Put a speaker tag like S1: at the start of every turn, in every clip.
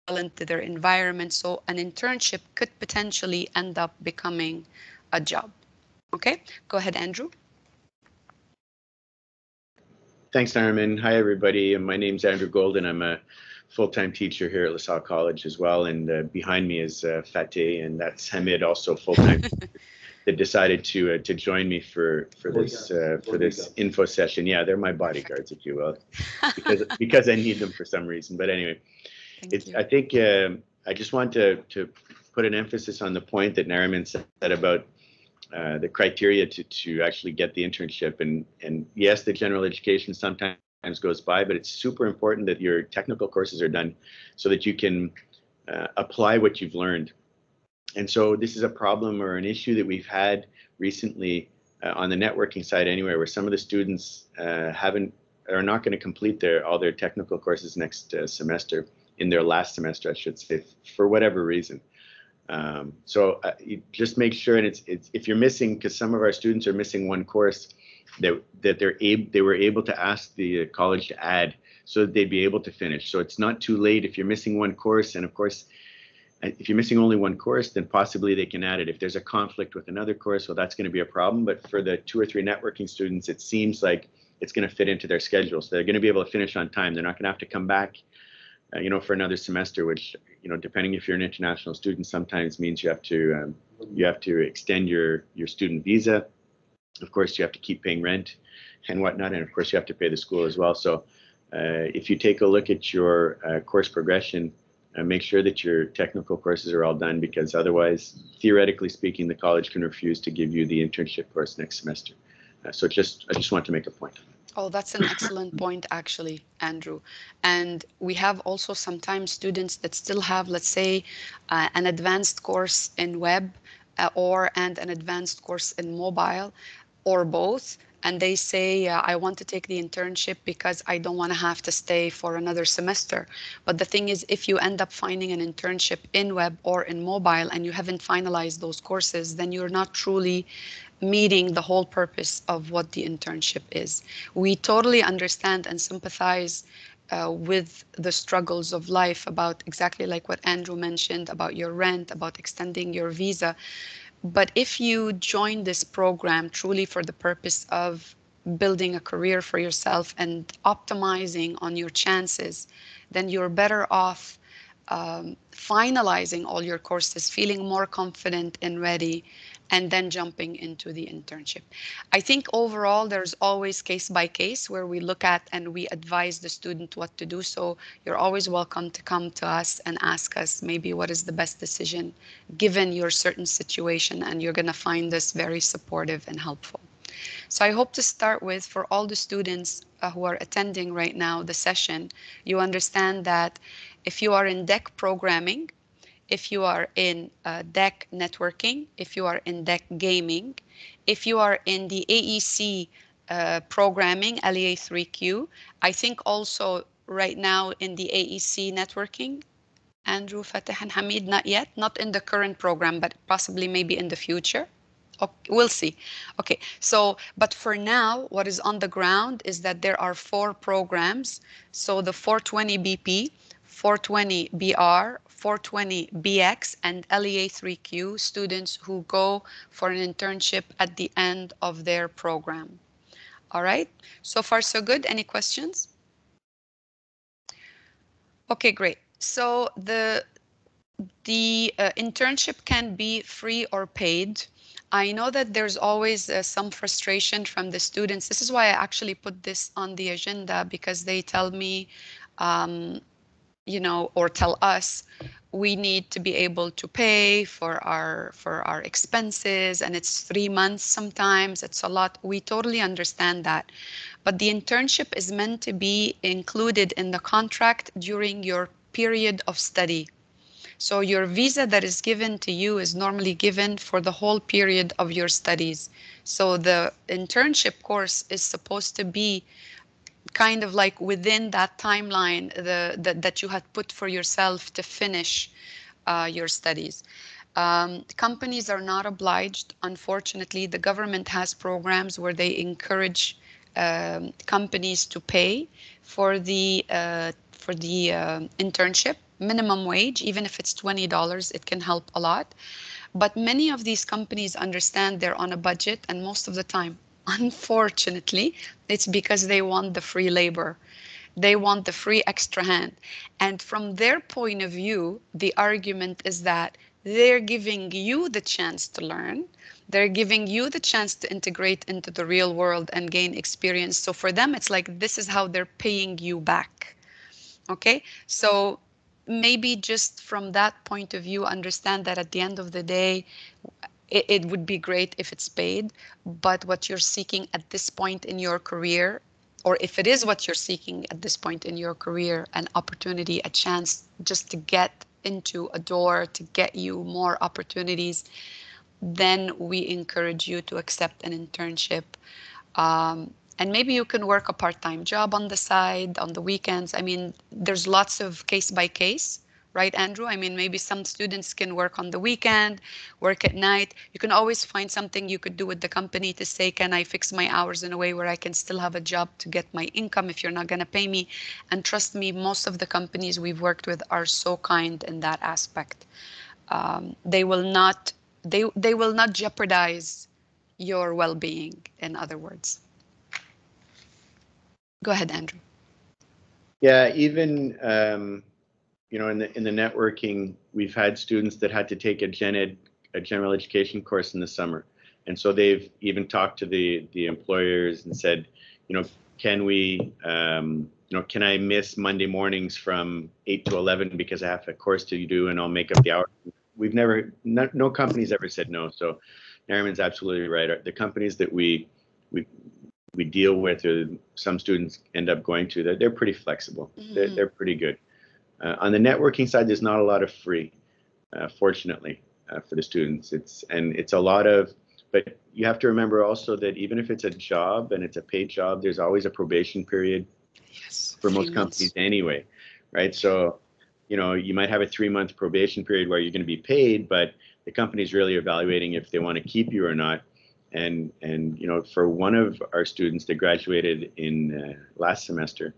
S1: into their environment. So an internship could potentially end up becoming a job. Okay, go ahead, Andrew.
S2: Thanks, Nariman. Hi, everybody. My name's Andrew Golden. I'm a full-time teacher here at Lasalle College as well. And behind me is Fateh, and that's Hamid, also full-time, that decided to join me for this info session. Yeah, they're my bodyguards, if you will, because I need them for some reason. But anyway,
S1: Thank you.
S2: I think I just want to put an emphasis on the point that Nariman said about the criteria to actually get the internship. And yes, the general education sometimes goes by, but it's super important that your technical courses are done so that you can apply what you've learned. And so this is a problem or an issue that we've had recently on the networking side anyway, where some of the students are not going to complete all their technical courses next semester, in their last semester, I should say, for whatever reason. So you just make sure, and it's if you're missing, because some of our students are missing one course that they were able to ask the college to add so that they'd be able to finish. So it's not too late if you're missing one course, and of course, if you're missing only one course, then possibly they can add it. If there's a conflict with another course, well, that's going to be a problem. But for the 2 or 3 networking students, it seems like it's going to fit into their schedule, so they're going to be able to finish on time. They're not going to have to come back for another semester, which, depending if you're an international student, sometimes means you have to extend your student visa. Of course, you have to keep paying rent and whatnot, and of course, you have to pay the school as well. So, if you take a look at your course progression, make sure that your technical courses are all done, because otherwise, theoretically speaking, the college can refuse to give you the internship course next semester. So, I just want to make a point.
S1: Oh, that's an excellent point, actually, Andrew. And we have also sometimes students that still have, let's say, an advanced course in web and an advanced course in mobile, or both. And they say, I want to take the internship because I don't want to have to stay for another semester. But the thing is, if you end up finding an internship in web or in mobile and you haven't finalized those courses, then you're not truly meeting the whole purpose of what the internship is. We totally understand and sympathize with the struggles of life, about exactly like what Andrew mentioned about your rent, about extending your visa. But if you join this program truly for the purpose of building a career for yourself and optimizing on your chances, then you're better off finalizing all your courses, feeling more confident and ready, and then jumping into the internship. I think overall, there's always case by case where we look at and we advise the student what to do. So you're always welcome to come to us and ask us maybe what is the best decision given your certain situation, and you're going to find this very supportive and helpful. So I hope to start with, for all the students who are attending right now the session, you understand that if you are in DEC programming, if you are in DEC networking, if you are in DEC gaming, if you are in the AEC programming, LEA3Q, I think also right now in the AEC networking, Andrew, Fateh, and Hamid, not yet, not in the current program, but possibly maybe in the future. Okay, we'll see. Okay, so, but for now, what is on the ground is that there are 4 programs. So the 420 BP, 420 BR, 420 BX, and LEA3Q students who go for an internship at the end of their program. All right, so far so good. Any questions? Okay, great. So the internship can be free or paid. I know that there's always some frustration from the students. This is why I actually put this on the agenda, because they tell me, or tell us, we need to be able to pay for our expenses, and it's 3 months sometimes. It's a lot. We totally understand that. But the internship is meant to be included in the contract during your period of study. So your visa that is given to you is normally given for the whole period of your studies. So the internship course is supposed to be kind of like within that timeline that you had put for yourself to finish your studies. Companies are not obliged. Unfortunately, the government has programs where they encourage companies to pay for the internship. minimum wage, even if it's $20, it can help a lot. But many of these companies understand they're on a budget, and most of the time, unfortunately, it's because they want the free labor. They want the free extra hand. And from their point of view, the argument is that they're giving you the chance to learn. They're giving you the chance to integrate into the real world and gain experience. So for them, it's like this is how they're paying you back. Okay? So maybe just from that point of view, understand that at the end of the day, it would be great if it's paid, but what you're seeking at this point in your career, or if it is what you're seeking at this point in your career, an opportunity, a chance just to get into a door, to get you more opportunities, then we encourage you to accept an internship. And maybe you can work a part-time job on the side, on the weekends. I mean, there's lots of case by case, right, Andrew? I mean, maybe some students can work on the weekend, work at night. You can always find something you could do with the company to say, can I fix my hours in a way where I can still have a job to get my income if you're not going to pay me? And trust me, most of the companies we've worked with are so kind in that aspect. They will not they will not jeopardize your well-being, in other words. Go ahead, Andrew.
S2: Yeah, even in the networking, we've had students that had to take a general education course in the summer, and so they've even talked to the employers and said, can we, can I miss Monday mornings from 8 to 11 because I have a course to do and I'll make up the hours. We've never, no company's ever said no. So Nariman's absolutely right. The companies that we deal with, or some students end up going to, they're pretty flexible. Mm-hmm. They're pretty good. On the networking side, there's not a lot of free, fortunately, for the students. It's a lot of, but you have to remember also that even if it's a job and it's a paid job, there's always a probation period. Yes, for most companies anyway, right? So, you might have a 3-month probation period where you're going to be paid, but the company's really evaluating if they want to keep you or not. And for one of our students that graduated in last semester,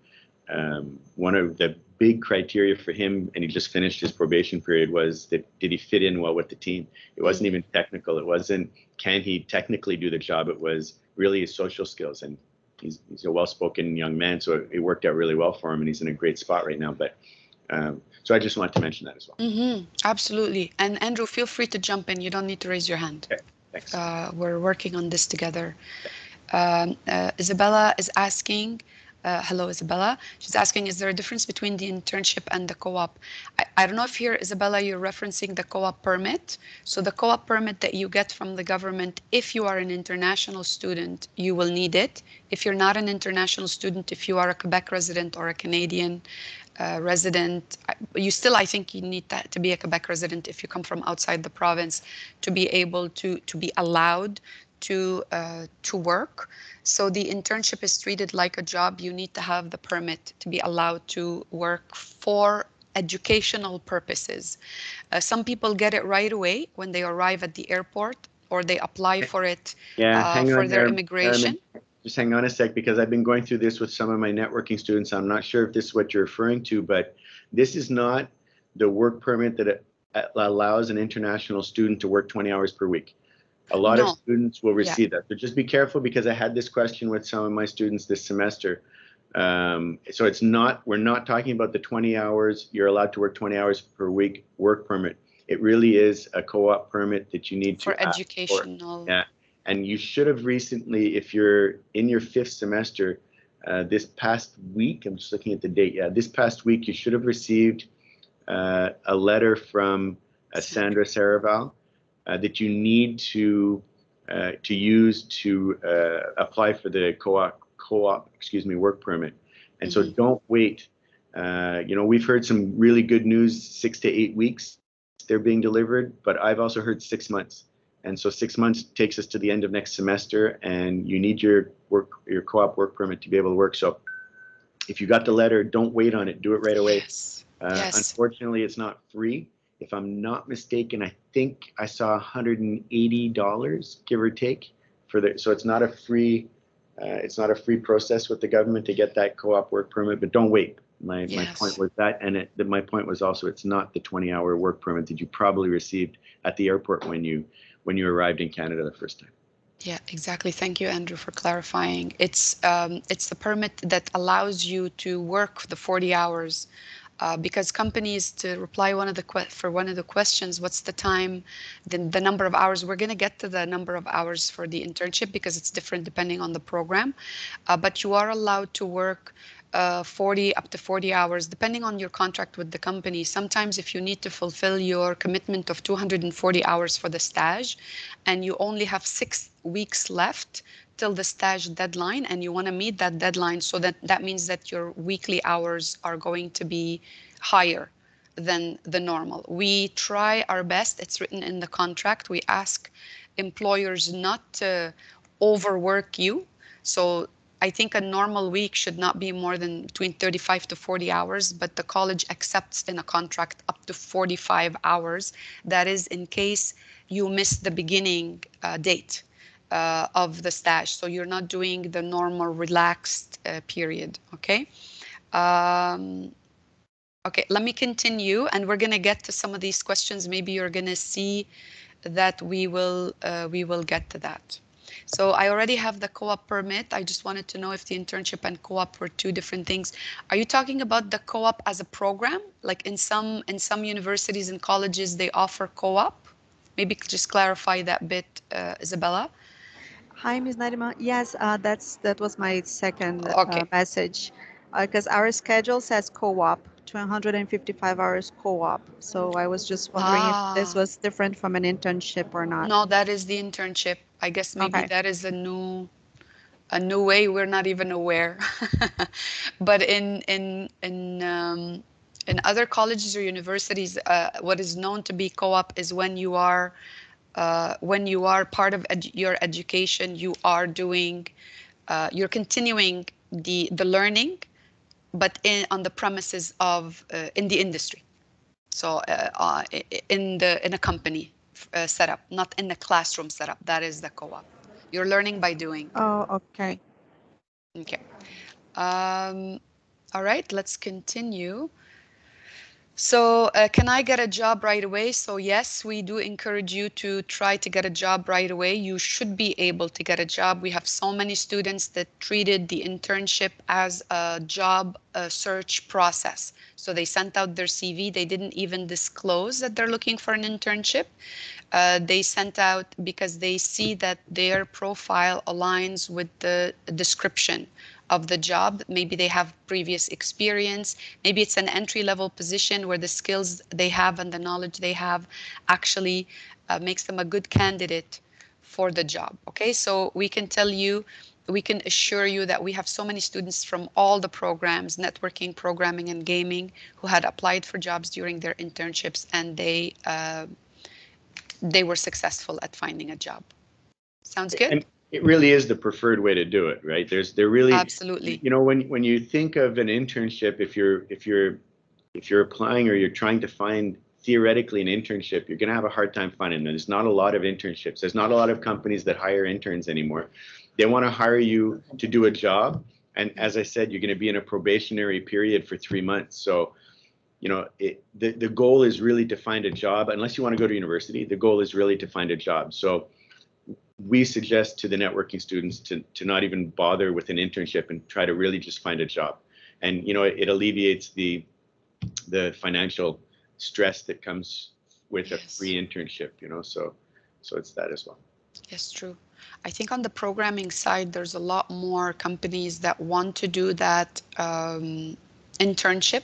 S2: one of the big criteria for him, and he just finished his probation period, was that did he fit in well with the team? It wasn't even technical. It wasn't can he technically do the job. It was really his social skills. And he's a well-spoken young man, so it worked out really well for him, and he's in a great spot right now. But so I just wanted to mention that as well.
S1: Mm-hmm. Absolutely. And Andrew, feel free to jump in. You don't need to raise your hand.
S2: Okay. Thanks.
S1: We're working on this together. Isabella is asking, hello, Isabella. She's asking, is there a difference between the internship and the co-op? I don't know if here, Isabella, you're referencing the co-op permit. So the co-op permit that you get from the government, if you are an international student, you will need it. If you're not an international student, if you are a Quebec resident or a Canadian resident, you still, I think you need that to be a Quebec resident if you come from outside the province to be able to be allowed to work. So the internship is treated like a job. You need to have the permit to be allowed to work for educational purposes. Some people get it right away when they arrive at the airport, or they apply for it for their immigration.
S2: Just hang on a sec, because I've been going through this with some of my networking students. I'm not sure if this is what you're referring to, but this is not the work permit that allows an international student to work 20 hours per week. A lot of students will receive that. So just be careful, because I had this question with some of my students this semester. So it's not, we're not talking about the 20 hours, you're allowed to work 20 hours per week work permit. It really is a co-op permit that you need to
S1: for educational.
S2: Yeah. And you should have recently, if you're in your 5th semester, this past week, I'm just looking at the date. Yeah, this past week, you should have received a letter from Sandra Saraval that you need to use to apply for the co-op work permit. And so don't wait. We've heard some really good news, 6 to 8 weeks they're being delivered, but I've also heard 6 months. And so 6 months takes us to the end of next semester, and you need your co-op work permit to be able to work. So if you got the letter, don't wait on it. Do it right away.
S1: Yes.
S2: Unfortunately, it's not free. If I'm not mistaken, I think I saw $180, give or take, so it's not a free process with the government to get that co-op work permit. But don't wait. My point
S1: Yes.
S2: was that, and my point was also it's not the 20-hour work permit that you probably received at the airport when you arrived in Canada the first time.
S1: Yeah, exactly. Thank you, Andrew, for clarifying. It's the permit that allows you to work the 40 hours. Because companies, to reply for one of the questions, what's the time, the number of hours? We're going to get to the number of hours for the internship because it's different depending on the program. But you are allowed to work 40 up to 40 hours depending on your contract with the company. Sometimes if you need to fulfill your commitment of 240 hours for the stage and you only have 6 weeks left till the stage deadline and you want to meet that deadline, so that means that your weekly hours are going to be higher than the normal. We try our best. It's written in the contract. We ask employers not to overwork you. So I think a normal week should not be more than between 35 to 40 hours, but the college accepts in a contract up to 45 hours. That is in case you miss the beginning date of the stage. So you're not doing the normal relaxed period, okay? Um, okay, let me continue and we're gonna get to some of these questions. Maybe you're gonna see that we will get to that. So I already have the co-op permit. I just wanted to know if the internship and co-op were two different things. Are you talking about the co-op as a program? Like in some universities and colleges, they offer co-op? Maybe just clarify that bit, Isabella.
S3: Hi, Ms. Nariman. Yes, that was my second
S1: Okay.
S3: message, because our schedule says co-op, 255 hours co-op. So I was just wondering if this
S1: Ah,
S3: was different from an internship or not.
S1: no, that is the internship. I guess maybe
S3: Okay.
S1: that is a new way we're not even aware. But in other colleges or universities, what is known to be co-op is when you are part of your education, you are doing you're continuing the learning, but on the premises of in the industry. So in a company setup, not in the classroom setup. That is the co-op. You're learning by doing.
S3: Oh, okay.
S1: Okay. Um, all right, let's continue. So, can I get a job right away? So, yes, we do encourage you to try to get a job right away. You should be able to get a job. We have so many students that treated the internship as a job search process. So, they sent out their CV. They didn't even disclose that they're looking for an internship. They sent out because they see that their profile aligns with the description of the job. Maybe they have previous experience. Maybe it's an entry level position where the skills they have and the knowledge they have actually makes them a good candidate for the job. Okay, so we can tell you, we can assure you that we have so many students from all the programs, networking, programming, and gaming, who had applied for jobs during their internships, and they were successful at finding a job. Sounds good?
S2: And it really is the preferred way to do it, right? There really,
S1: Absolutely.
S2: you know, when you think of an internship, if you're applying or you're trying to find theoretically an internship, you're going to have a hard time finding them. There's not a lot of internships. There's not a lot of companies that hire interns anymore. They want to hire you to do a job. And as I said, you're going to be in a probationary period for 3 months. So, you know, the goal is really to find a job. Unless you want to go to university, the goal is really to find a job. So we suggest to the networking students to not even bother with an internship and try to really just find a job. And, you know, it alleviates the financial stress that comes with a
S1: Yes.
S2: free internship, you know, so it's that as well.
S1: Yes, true. I think on the programming side, there's a lot more companies that want to do that internship.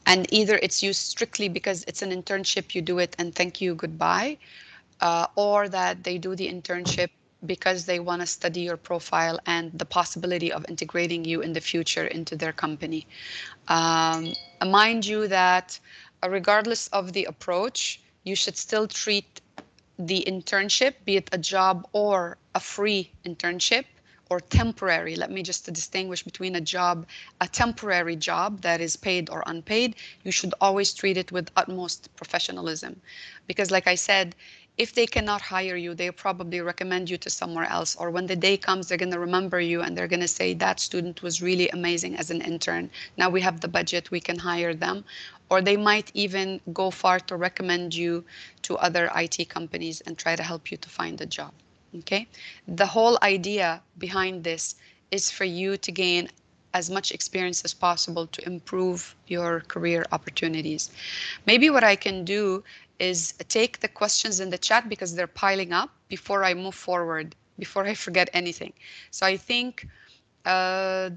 S1: And either it's used strictly because it's an internship, you do it and thank you, goodbye, or that they do the internship because they want to study your profile and the possibility of integrating you in the future into their company. Um, Mind you that regardless of the approach, you should still treat the internship, be it a job or a free internship or temporary. Let me just distinguish between a job, a temporary job that is paid or unpaid. You should always treat it with utmost professionalism. Because, like I said, if they cannot hire you, they probably recommend you to somewhere else. Or when the day comes, they're going to remember you and they're going to say, that student was really amazing as an intern. Now we have the budget, we can hire them. Or they might even go far to recommend you to other IT companies and try to help you to find a job. Okay? The whole idea behind this is for you to gain as much experience as possible to improve your career opportunities. Maybe what I can do is take the questions in the chat because they're piling up before I move forward, before I forget anything. So I think uh,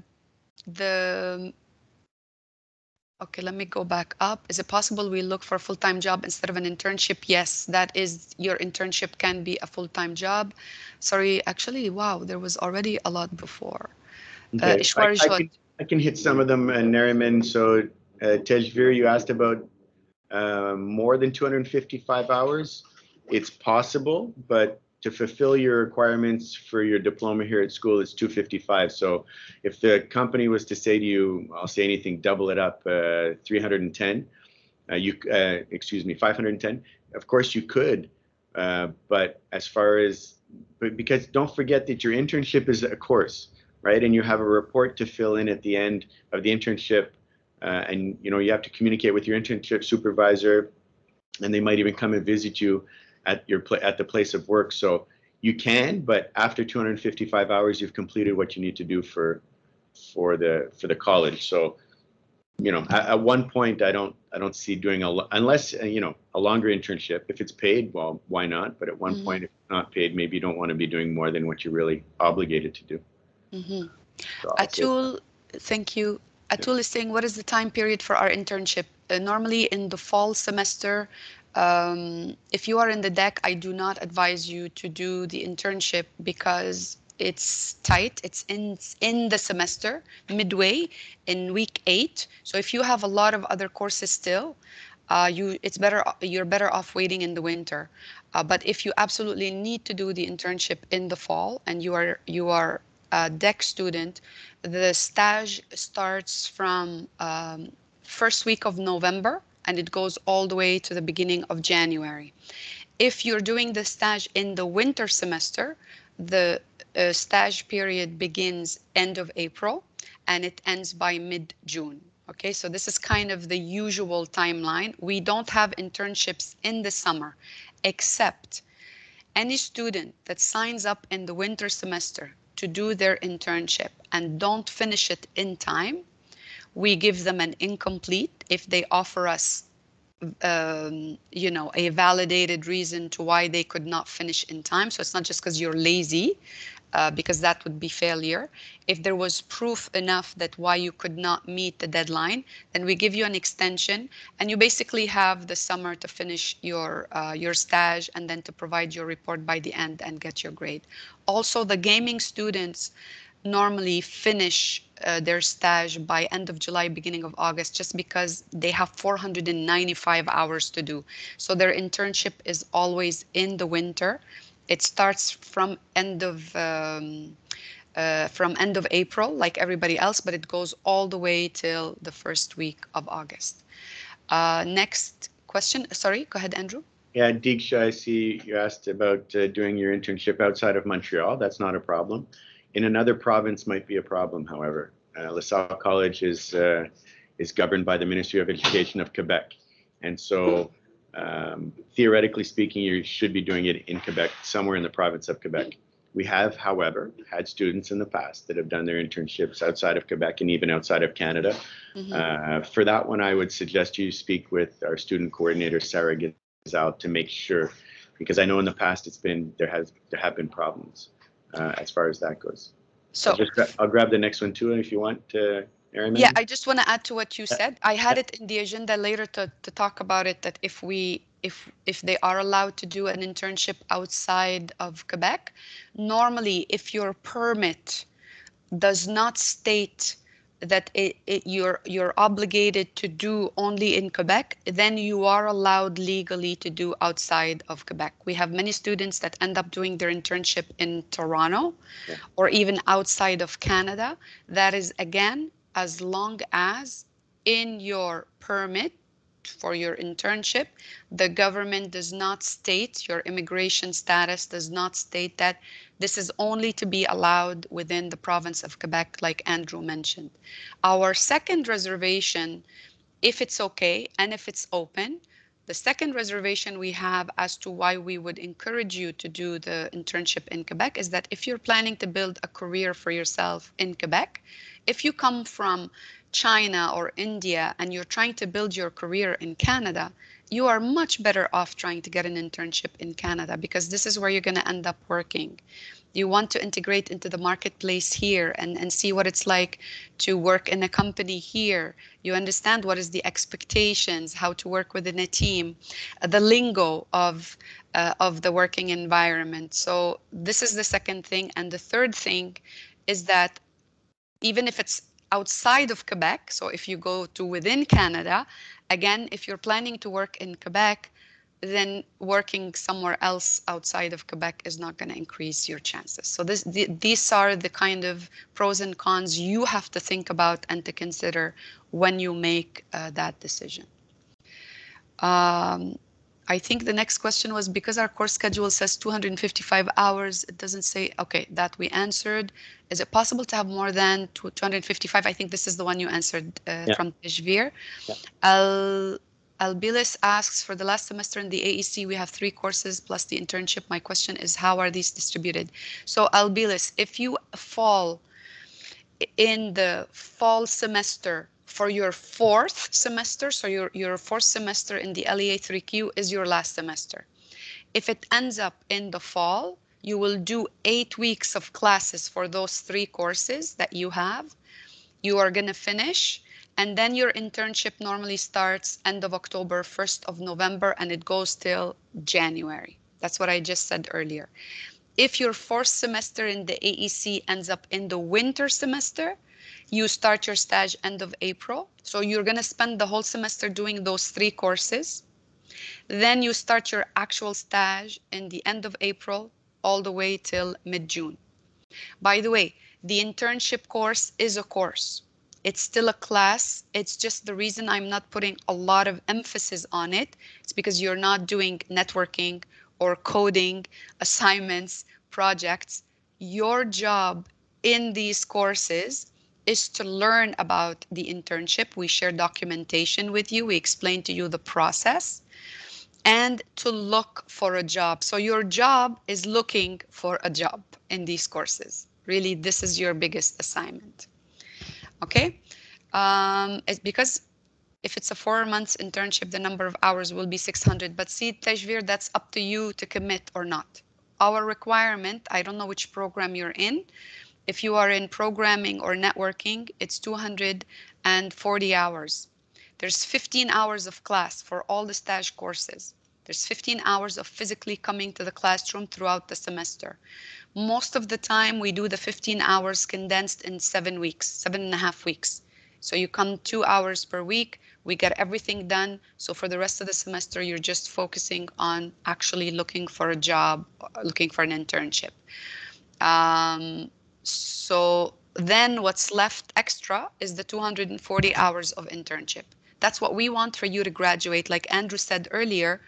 S1: the okay, let me go back up. Is it possible we look for a full-time job instead of an internship? Yes, that is, your internship can be a full-time job. Sorry, actually, wow, there was already a lot before.
S2: Okay,
S1: Ishwar Jyot.
S2: I can hit some of them, Nariman. So, Tejveer, you asked about more than 255 hours. It's possible, but to fulfill your requirements for your diploma here at school, it's 255. So if the company was to say to you, I'll say anything, double it up, 310, excuse me, 510, of course you could. But as far as, because don't forget that your internship is a course, right? And you have a report to fill in at the end of the internship. And you have to communicate with your internship supervisor, and they might even come and visit you at the place of work. So you can, but after 255 hours, you've completed what you need to do for the college. So at one point, I don't see doing unless a longer internship. If it's paid, well, why not? But at one point, if it's not paid, maybe you don't want to be doing more than what you're really obligated to do. So
S1: Atul, thank you. Atul is saying, what is the time period for our internship? Normally in the fall semester, if you are in the deck, I do not advise you to do the internship because it's tight. It's in the semester, midway in week 8. So if you have a lot of other courses still, you're better off waiting in the winter. But if you absolutely need to do the internship in the fall and you are a deck student, the stage starts from first week of November and it goes all the way to the beginning of January. If you're doing the stage in the winter semester, the stage period begins end of April and it ends by mid-June. Okay, so this is kind of the usual timeline. We don't have internships in the summer, except any student that signs up in the winter semester to do their internship and don't finish it in time, we give them an incomplete if they offer us a validated reason to why they could not finish in time. So it's not just because you're lazy, because that would be failure. If there was proof enough that why you could not meet the deadline, then we give you an extension, and you basically have the summer to finish your stage and then to provide your report by the end and get your grade. Also, the gaming students normally finish their stage by end of July, beginning of August, just because they have 495 hours to do. So their internship is always in the winter. It starts from end of April, like everybody else, but it goes all the way till the first week of August. Next question. Sorry, go ahead, Andrew.
S2: Yeah, Deeksha, I see you asked about doing your internship outside of Montreal. That's not a problem. In another province might be a problem, however. Lasalle College is governed by the Ministry of Education of Quebec. And so theoretically speaking, you should be doing it in Quebec, somewhere in the province of Quebec. We have, however, had students in the past that have done their internships outside of Quebec and even outside of Canada. For that one, I would suggest you speak with our student coordinator, Sarah Gizal, to make sure, because I know in the past there have been problems as far as that goes. So I'll grab the next one too, if you want, Nariman.
S1: Yeah, I just want to add to what you said. I had it in the agenda later to talk about it, that if they are allowed to do an internship outside of Quebec, normally if your permit does not state that you're obligated to do only in Quebec, then you are allowed legally to do outside of Quebec. We have many students that end up doing their internship in Toronto or even outside of Canada. That is, again, as long as in your permit for your internship, the government does not state, your immigration status does not state that. This is only to be allowed within the province of Quebec, like Andrew mentioned. Our second reservation, if it's okay and if it's open, the second reservation we have as to why we would encourage you to do the internship in Quebec is that if you're planning to build a career for yourself in Quebec, if you come from China or India and you're trying to build your career in Canada, you are much better off trying to get an internship in Canada, because this is where you're going to end up working. You want to integrate into the marketplace here and see what it's like to work in a company here. You understand what is the expectations, how to work within a team, the lingo of the working environment. So this is the second thing. And the third thing is that even if it's outside of Quebec, so if you go to within Canada, again, if you're planning to work in Quebec, then working somewhere else outside of Quebec is not going to increase your chances. So these are the kind of pros and cons you have to think about and to consider when you make that decision. I think the next question was, because our course schedule says 255 hours, it doesn't say, okay, that we answered. Is it possible to have more than 255? I think this is the one you answered from Tejveer. Yeah. Albilis asks, for the last semester in the AEC, we have 3 courses plus the internship. My question is, how are these distributed? So Albilis, if you fall in the fall semester for your 4th semester, so your 4th semester in the LEA 3Q is your last semester. If it ends up in the fall, you will do 8 weeks of classes for those 3 courses that you have. You are going to finish, and then your internship normally starts end of October, 1st of November, and it goes till January. That's what I just said earlier. If your 4th semester in the AEC ends up in the winter semester, you start your stage end of April. So you're going to spend the whole semester doing those 3 courses. Then you start your actual stage in the end of April all the way till mid-June. By the way, the internship course is a course. It's still a class. It's just the reason I'm not putting a lot of emphasis on it. It's because you're not doing networking or coding, assignments, projects. Your job in these courses is to learn about the internship. We share documentation with you. We explain to you the process, and to look for a job. So your job is looking for a job in these courses. Really, this is your biggest assignment. Okay? It's because if it's a 4 months internship, the number of hours will be 600. But see, Tejveer, that's up to you to commit or not. Our requirement, I don't know which program you're in. If you are in programming or networking, it's 240 hours. There's 15 hours of class for all the stage courses. There's 15 hours of physically coming to the classroom throughout the semester. Most of the time, we do the 15 hours condensed in 7 weeks, 7.5 weeks. So you come 2 hours per week, we get everything done. So for the rest of the semester, you're just focusing on actually looking for a job, looking for an internship. So then what's left extra is the 240 hours of internship. That's what we want for you to graduate. Like Andrew said earlier,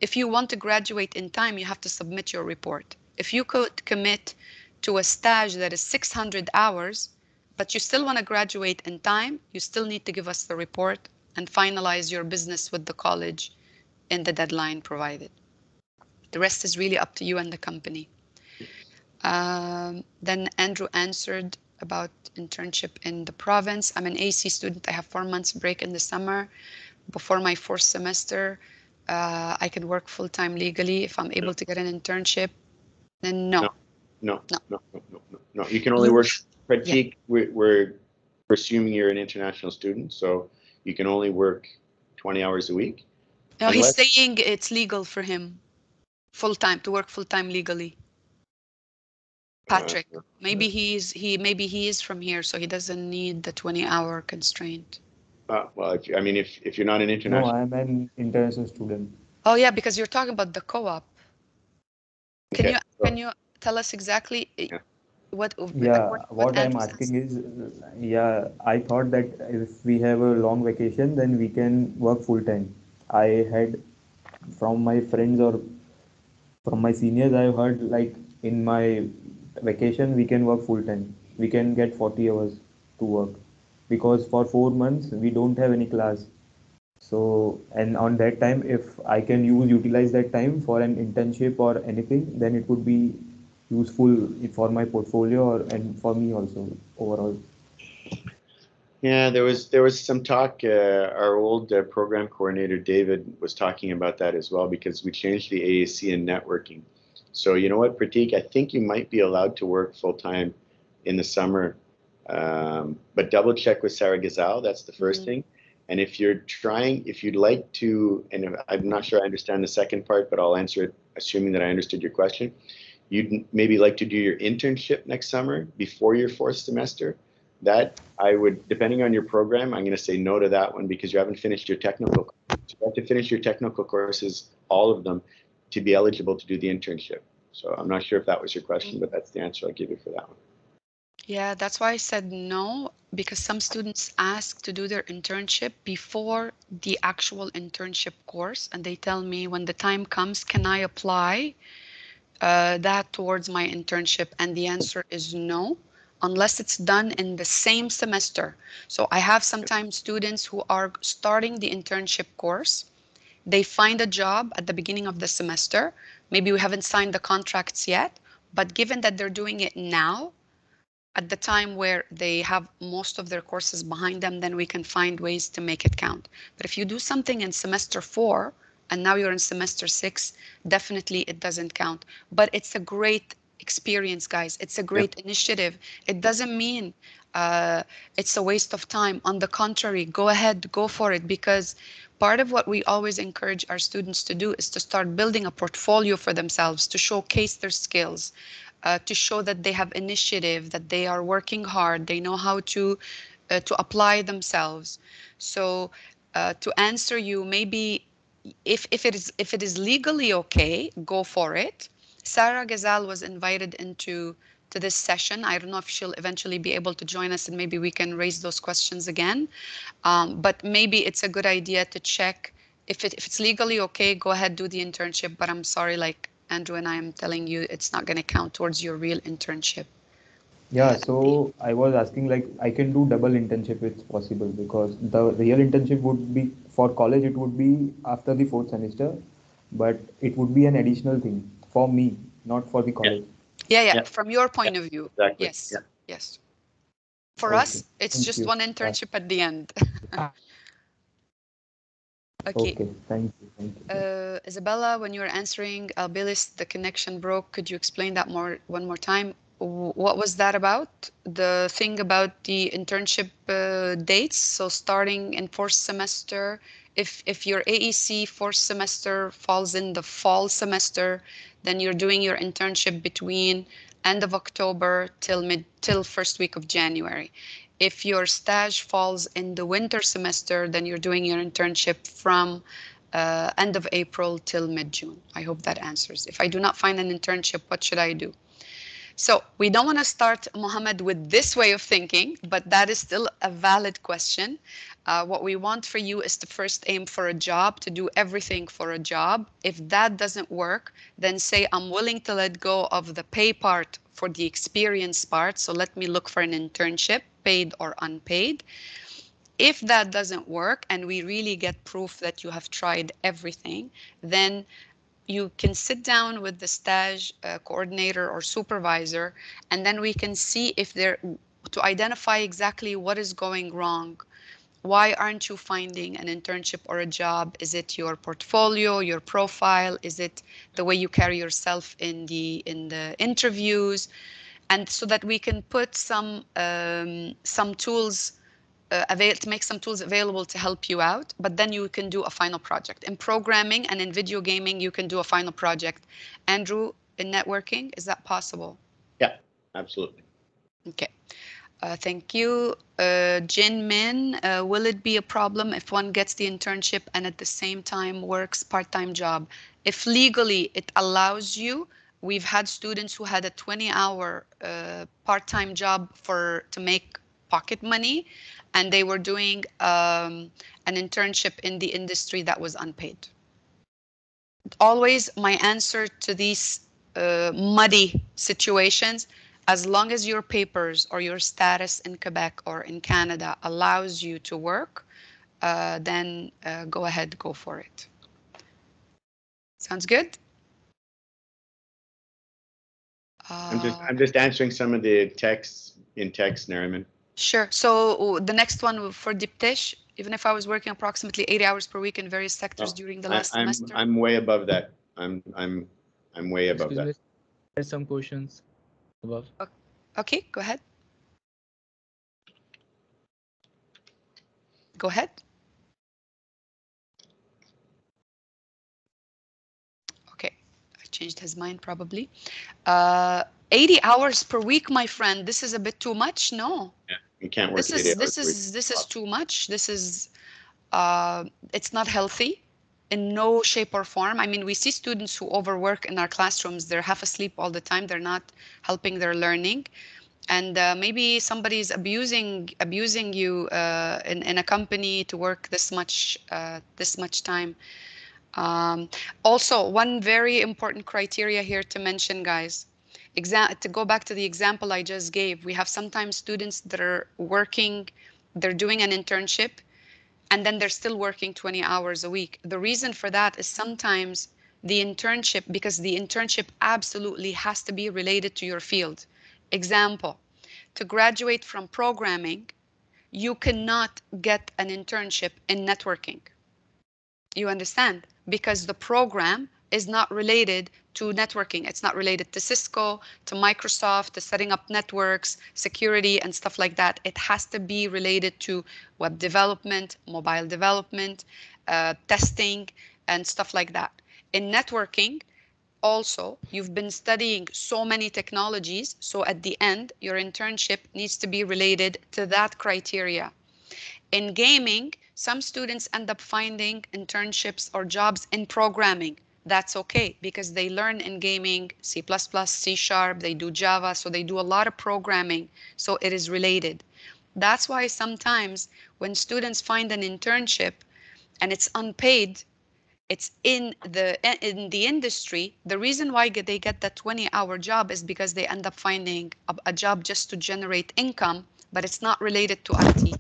S1: if you want to graduate in time, you have to submit your report. If you could commit to a stage that is 600 hours, but you still want to graduate in time, you still need to give us the report and finalize your business with the college in the deadline provided. The rest is really up to you and the company. Then Andrew answered about internship in the province. I'm an AC student. I have 4 months break in the summer. Before my 4th semester, I can work full-time legally. If I'm able to get an internship, then no.
S2: No. You can only work Pratik. Yeah. We're assuming you're an international student, so you can only work 20 hours a week.
S1: No, he's saying it's legal for him full-time to work full-time legally. Patrick, maybe he is from here, so he doesn't need the 20-hour constraint.
S2: Well, if you're not an international,
S4: no, I'm an international student.
S1: Oh yeah, because you're talking about the co-op. Can you tell us exactly?
S2: Yeah.
S1: Like
S4: Yeah,
S1: what
S4: what I'm
S1: Andrew
S4: asking
S1: says?
S4: is, yeah, I thought that if we have a long vacation, then we can work full time. I had from my friends or from my seniors, I've heard like in my vacation, we can work full time. We can get 40 hours to work because for 4 months, we don't have any class. So, and on that time, if I can utilize that time for an internship or anything, then it would be useful for my portfolio or and for me also overall.
S2: Yeah, there was some talk. Our old program coordinator David was talking about that as well because we changed the AAC in networking. So you know what, Pratik, I think you might be allowed to work full time in the summer, but double check with Sarah Gazal. That's the first
S1: Mhm.
S2: thing. And if you'd like to, and I'm not sure I understand the second part, but I'll answer it assuming that I understood your question. You'd maybe like to do your internship next summer before your fourth semester. That I would, depending on your program, I'm going to say no to that one because you haven't finished your technical. So you have to finish your technical courses, all of them, to be eligible to do the internship. So I'm not sure if that was your question, but that's the answer I'll give you for that one.
S1: Yeah, that's why I said no, because some students ask to do their internship before the actual internship course, and they tell me when the time comes, can I apply that towards my internship? And the answer is no, unless it's done in the same semester. So I have sometimes students who are starting the internship course. They find a job at the beginning of the semester. Maybe we haven't signed the contracts yet, but given that they're doing it now, at the time where they have most of their courses behind them, then we can find ways to make it count. But if you do something in semester 4 and now you're in semester 6, definitely it doesn't count. But it's a great experience, guys. It's a
S2: Yeah.
S1: great initiative. It doesn't mean uh, it's a waste of time. On the contrary, go ahead, go for it, because part of what we always encourage our students to do is to start building a portfolio for themselves, to showcase their skills, to show that they have initiative, that they are working hard, they know how to apply themselves. So to answer you, maybe if it is legally okay, go for it. Sarah Gazal was invited to this session. I don't know if she'll eventually be able to join us, and maybe we can raise those questions again. But maybe it's a good idea to check if it's legally okay, go ahead, do the internship. But I'm sorry, like Andrew and I am telling you, it's not going to count towards your real internship.
S4: Yeah, so I was asking like I can do double internship if it's possible because the real internship would be for college, it would be after the fourth semester, but it would be an additional thing for me, not for the
S2: Yeah.
S4: college.
S1: Yeah, yeah.
S2: Yeah.
S1: From your
S2: Yeah.
S1: point of view,
S2: Exactly.
S1: yes,
S2: Yeah.
S1: yes. For
S4: Okay,
S1: us, it's
S4: thank
S1: just
S4: you.
S1: one internship at the end. Okay.
S4: Okay, thank you.
S1: Isabella, when you were answering Albilis, the connection broke. Could you explain that one more time? What was that about? The thing about the internship dates. So starting in fourth semester, if your AEC fourth semester falls in the fall semester, then you're doing your internship between end of October till first week of January. If your stage falls in the winter semester, then you're doing your internship from end of April till mid-June. I hope that answers. If I do not find an internship, what should I do? So we don't want to start, Mohammed, with this way of thinking, but that is still a valid question. What we want for you is to first aim for a job, to do everything for a job. If that doesn't work, then say, I'm willing to let go of the pay part for the experience part. So let me look for an internship, paid or unpaid. If that doesn't work and we really get proof that you have tried everything, then you can sit down with the stage coordinator or supervisor, and then we can see if they're to identify exactly what is going wrong. Why aren't you finding an internship or a job? Is it your portfolio, your profile? Is it the way you carry yourself in the interviews? And so that we can put some tools to make some tools available to help you out, but then you can do a final project. In programming and in video gaming, you can do a final project. Andrew, in networking, is that possible?
S2: Yeah. Absolutely.
S1: Okay. Thank you. Jin Min, will it be a problem if one gets the internship and at the same time works part-time job? If legally it allows you, we've had students who had a 20-hour part-time job to make pocket money, and they were doing an internship in the industry that was unpaid. Always my answer to these muddy situations, as long as your papers or your status in Quebec or in Canada allows you to work, then go ahead, go for it. Sounds good?
S2: I'm just answering some of the texts in text, Nariman.
S1: Sure. So the next one for Diptesh, even if I was working approximately 80 hours per week in various sectors during the last semester.
S2: I'm way above that. I'm way above
S5: Excuse
S2: that.
S5: me, there's some questions above.
S1: Okay, go ahead. Go ahead. Okay, I changed his mind probably. 80 hours per week, my friend. This is a bit too much. No.
S2: Yeah, you can't work 80 hours per week.
S1: This is too much. This is it's not healthy in no shape or form. I mean, we see students who overwork in our classrooms. They're half asleep all the time. They're not helping their learning. And maybe somebody's abusing you in a company to work this much time. Also, one very important criteria here to mention, guys, to go back to the example I just gave, we have sometimes students that are working, they're doing an internship, and then they're still working 20 hours a week. The reason for that is sometimes the internship, because the internship absolutely has to be related to your field. Example, to graduate from programming, you cannot get an internship in networking. You understand? Because the program is not related to networking. It's not related to Cisco, to Microsoft, to setting up networks, security, and stuff like that. It has to be related to web development, mobile development, testing, and stuff like that. In networking, also, you've been studying so many technologies, so at the end, your internship needs to be related to that criteria. In gaming, some students end up finding internships or jobs in programming. That's okay, because they learn in gaming C++, C#, they do Java, so they do a lot of programming, so it is related. That's why sometimes when students find an internship and it's unpaid, it's in the industry, the reason why they get that 20-hour job is because they end up finding a job just to generate income, but it's not related to IT.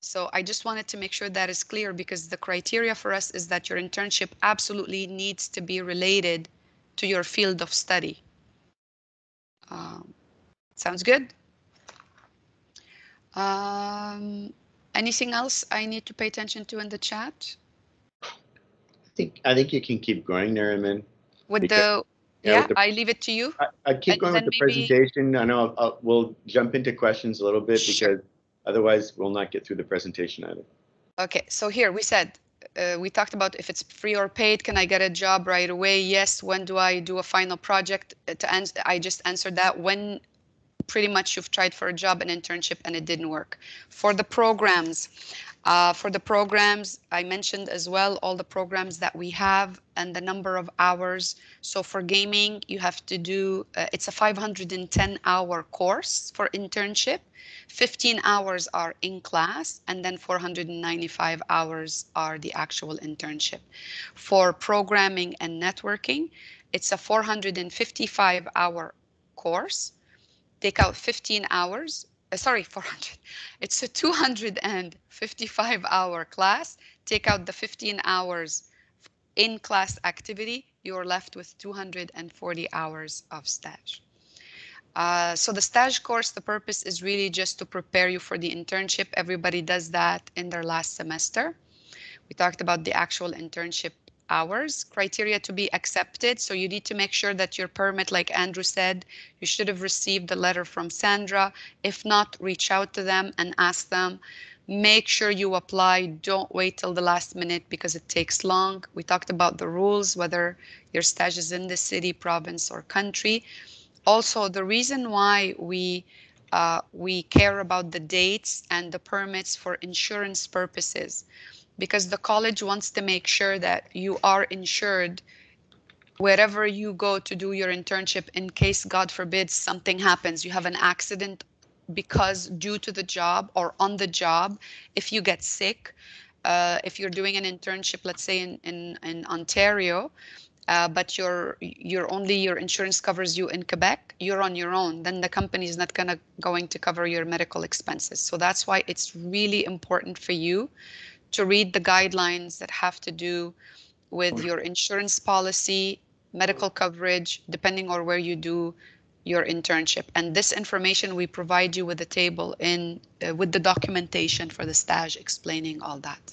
S1: So I just wanted to make sure that is clear, because the criteria for us is that your internship absolutely needs to be related to your field of study. Sounds good? Anything else I need to pay attention to in the chat?
S2: I think you can keep going, Nariman.
S1: With the I leave it to you.
S2: I keep going with the presentation. I know we'll jump into questions a little bit, because otherwise we'll not get through the presentation either.
S1: Okay, so here we said, we talked about if it's free or paid, can I get a job right away? Yes. When do I do a final project? I just answered that. When pretty much you've tried for a job, an internship, and it didn't work. For the programs, I mentioned as well all the programs that we have and the number of hours. So for gaming, you have to do, it's a 510-hour course for internship. 15 hours are in class, and then 495 hours are the actual internship. For programming and networking, it's a 455-hour course. Take out 15 hours, 400. It's a 255-hour class. Take out the 15 hours in class activity, you're left with 240 hours of stage. So the stage course, the purpose is really just to prepare you for the internship. Everybody does that in their last semester. We talked about the actual internship hours, criteria to be accepted. So you need to make sure that your permit, like Andrew said, you should have received a letter from Sandra. If not, reach out to them and ask them. Make sure you apply. Don't wait till the last minute, because it takes long. We talked about the rules, whether your stage is in the city, province, or country. Also, the reason why we care about the dates and the permits for insurance purposes, because the college wants to make sure that you are insured wherever you go to do your internship, in case, God forbid, something happens, you have an accident because due to the job or on the job, if you get sick, if you're doing an internship, let's say in Ontario, but your insurance covers you in Quebec, you're on your own, then the company is not going to cover your medical expenses. So that's why it's really important for you to read the guidelines that have to do with your insurance policy, medical coverage, depending on where you do your internship. And this information we provide you with a table in with the documentation for the stage explaining all that.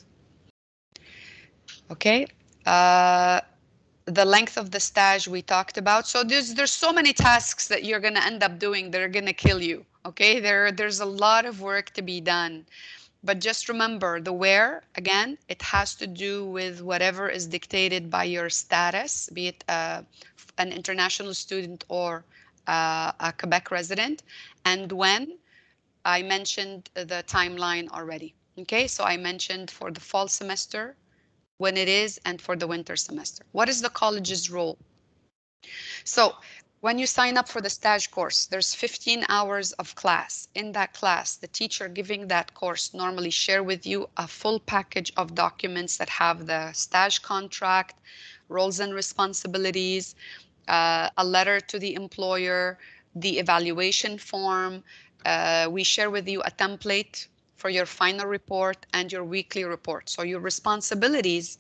S1: Okay. The length of the stage we talked about. So there's so many tasks that you're going to end up doing that are going to kill you. Okay. There's a lot of work to be done. But just remember the where, again, it has to do with whatever is dictated by your status, be it an international student or a Quebec resident. And when, I mentioned the timeline already. Okay, so I mentioned for the fall semester, when it is, and for the winter semester. What is the college's role? So when you sign up for the stage course, there's 15 hours of class. In that class, the teacher giving that course normally share with you a full package of documents that have the stage contract, roles and responsibilities, a letter to the employer, the evaluation form. We share with you a template for your final report and your weekly report. So your responsibilities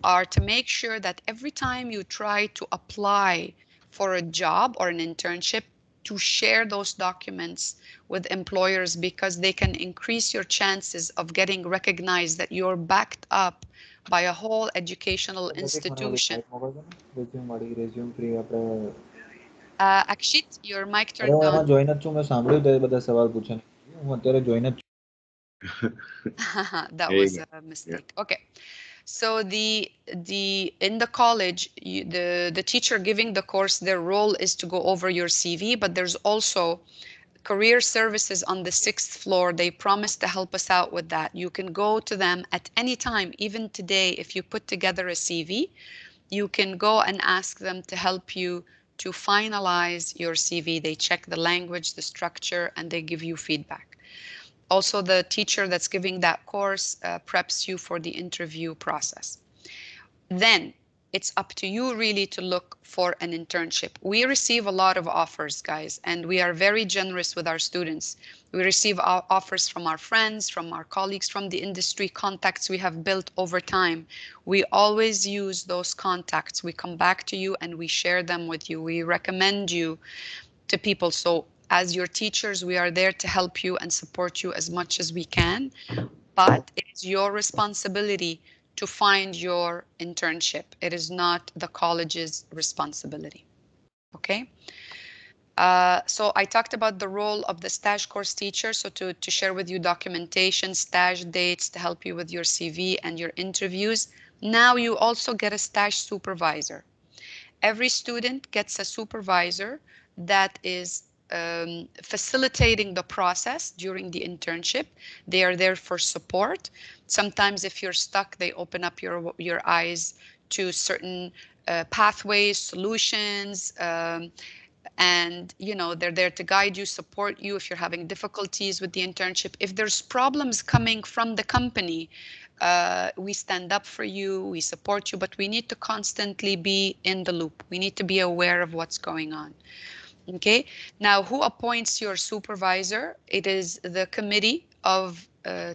S1: are to make sure that every time you try to apply for a job or an internship, to share those documents with employers, because they can increase your chances of getting recognized that you're backed up by a whole educational institution. Akshit, your mic turned on. That was a mistake. Yeah. Okay. So in the college, the teacher giving the course, their role is to go over your CV, but there's also career services on the 6th floor. They promise to help us out with that. You can go to them at any time, even today. If you put together a CV, you can go and ask them to help you to finalize your CV. They check the language, the structure, and they give you feedback. Also, the teacher that's giving that course preps you for the interview process. Then it's up to you really to look for an internship. We receive a lot of offers, guys, and we are very generous with our students. We receive offers from our friends, from our colleagues, from the industry contacts we have built over time. We always use those contacts. We come back to you and we share them with you. We recommend you to people. So as your teachers, we are there to help you and support you as much as we can, but it's your responsibility to find your internship. It is not the college's responsibility. Okay. So I talked about the role of the stage course teacher. So to share with you documentation, stage dates, to help you with your CV and your interviews. Now you also get a stage supervisor. Every student gets a supervisor that is facilitating the process during the internship. They are there for support. Sometimes if you're stuck, they open up your eyes to certain pathways, solutions, and they're there to guide you, support you if you're having difficulties with the internship. If there's problems coming from the company, we stand up for you, we support you, but we need to constantly be in the loop. We need to be aware of what's going on. Okay, now who appoints your supervisor? It is the committee of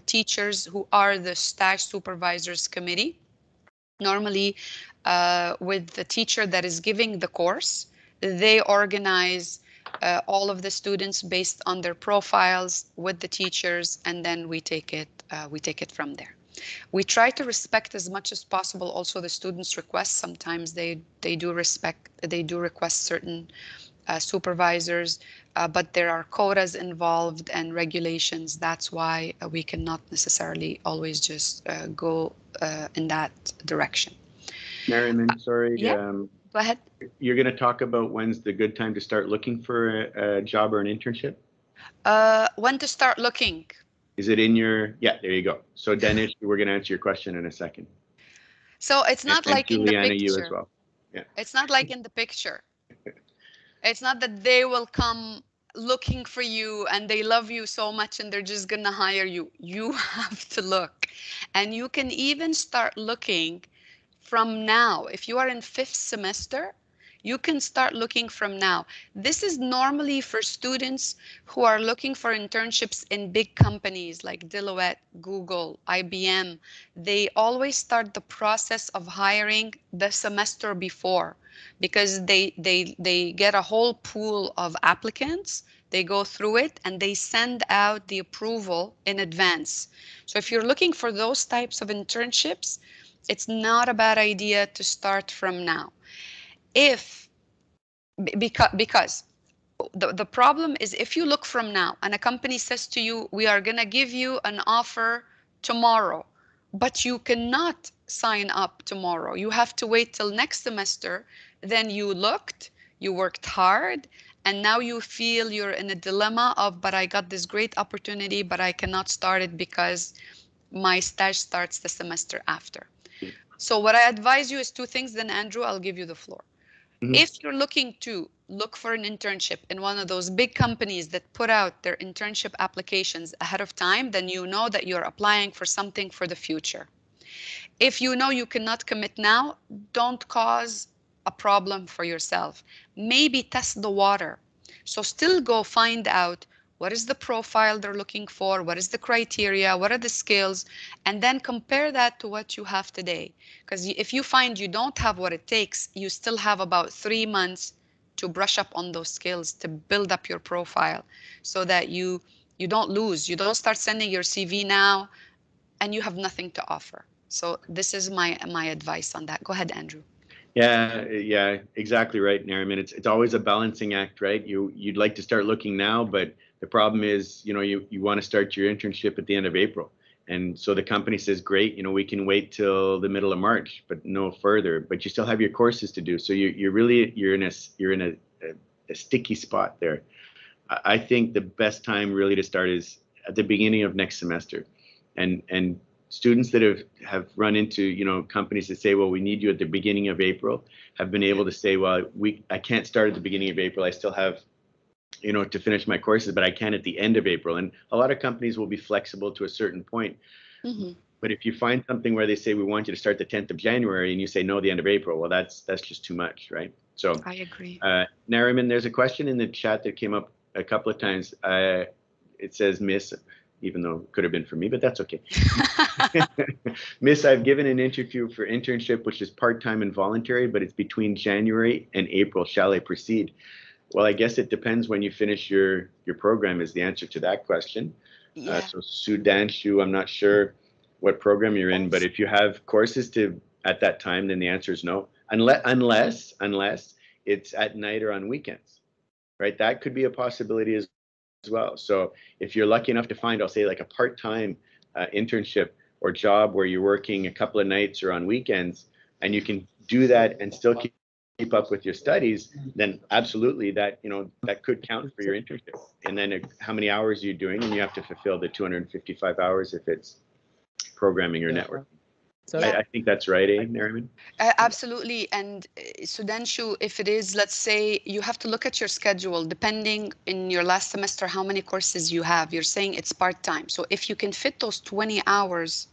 S1: teachers who are the stage supervisors committee. Normally with the teacher that is giving the course, they organize all of the students based on their profiles with the teachers, and then we take it from there. We try to respect as much as possible also the students' requests. Sometimes they do request certain supervisors, but there are quotas involved and regulations. That's why we cannot necessarily always just go in that direction.
S2: Nariman, sorry.
S1: Yeah, go ahead.
S2: You're going to talk about when's the good time to start looking for a job or an internship?
S1: When to start looking?
S2: Is it in your, yeah, there you go. So Danish, we're going to answer your question in a second.
S1: So it's not
S2: and
S1: like
S2: Juliana,
S1: in the picture.
S2: you as well. Yeah.
S1: It's not like in the picture. It's not that they will come looking for you and they love you so much and they're just going to hire you. You have to look. And you can even start looking from now. If you are in fifth semester, you can start looking from now. This is normally for students who are looking for internships in big companies like Deloitte, Google, IBM. They always start the process of hiring the semester before because they get a whole pool of applicants. They go through it and they send out the approval in advance. So if you're looking for those types of internships, it's not a bad idea to start from now. If because the problem is if you look from now and a company says to you, we are going to give you an offer tomorrow, but you cannot sign up tomorrow. You have to wait till next semester. Then you looked, you worked hard, and now you feel you're in a dilemma of, but I got this great opportunity, but I cannot start it because my stage starts the semester after. So what I advise you is two things, then Andrew, I'll give you the floor.
S2: Mhm.
S1: If you're looking to look for an internship in one of those big companies that put out their internship applications ahead of time, then you know that you're applying for something for the future. If you know you cannot commit now, don't cause a problem for yourself. Maybe test the water. So still go find out what is the profile they're looking for, what is the criteria, what are the skills, and then compare that to what you have today. Because if you find you don't have what it takes, you still have about 3 months to brush up on those skills, to build up your profile so that you don't lose. You don't start sending your CV now and you have nothing to offer. So this is my advice on that. Go ahead, Andrew.
S2: Yeah, exactly right, Nariman. It's always a balancing act, right? You'd like to start looking now, but the problem is, you want to start your internship at the end of April. And so the company says, great, we can wait till the middle of March, but no further. But you still have your courses to do. So you're in a sticky spot there. I think the best time really to start is at the beginning of next semester. And students that have run into companies that say, well, we need you at the beginning of April, have been able to say, well, I can't start at the beginning of April. I still have to finish my courses, but I can at the end of April. And a lot of companies will be flexible to a certain point.
S1: Mm-hmm.
S2: But if you find something where they say, we want you to start the 10th of January, and you say, no, the end of April, well, that's just too much, right? So
S1: I agree.
S2: Nariman, there's a question in the chat that came up a couple of times. It says, Miss, even though it could have been for me, but that's okay. Miss, I've given an interview for internship, which is part-time and voluntary, but it's between January and April. Shall I proceed? Well, I guess it depends when you finish your program is the answer to that question.
S1: Yeah.
S2: So Sudanshu, I'm not sure what program you're in, but if you have courses at that time, then the answer is no. Unless it's at night or on weekends, right? That could be a possibility as well. So if you're lucky enough to find, I'll say like a part-time internship or job where you're working a couple of nights or on weekends, and you can do that and still keep up with your studies, then absolutely that could count for your internship. And then how many hours are you doing? And you have to fulfill the 255 hours if it's programming or networking.
S5: So
S2: I think that's right, Nariman?
S1: Absolutely. And Sudanshu, if it is, let's say you have to look at your schedule, depending in your last semester, how many courses you have. You're saying it's part-time. So if you can fit those 20 hours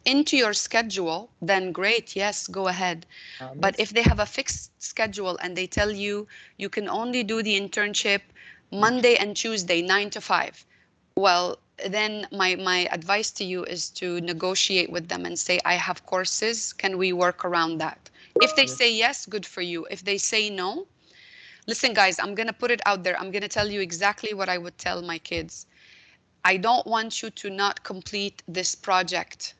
S1: into your schedule, then great. Yes, go ahead. But
S5: Miss,
S1: if they have a fixed schedule and they tell you you can only do the internship Monday and Tuesday, 9 to 5, well, then my advice to you is to negotiate with them and say, I have courses. Can we work around that? If they
S5: yes,
S1: say yes, good for you. If they say no, listen, guys, I'm going to put it out there. I'm going to tell you exactly what I would tell my kids. I don't want you to not complete this project,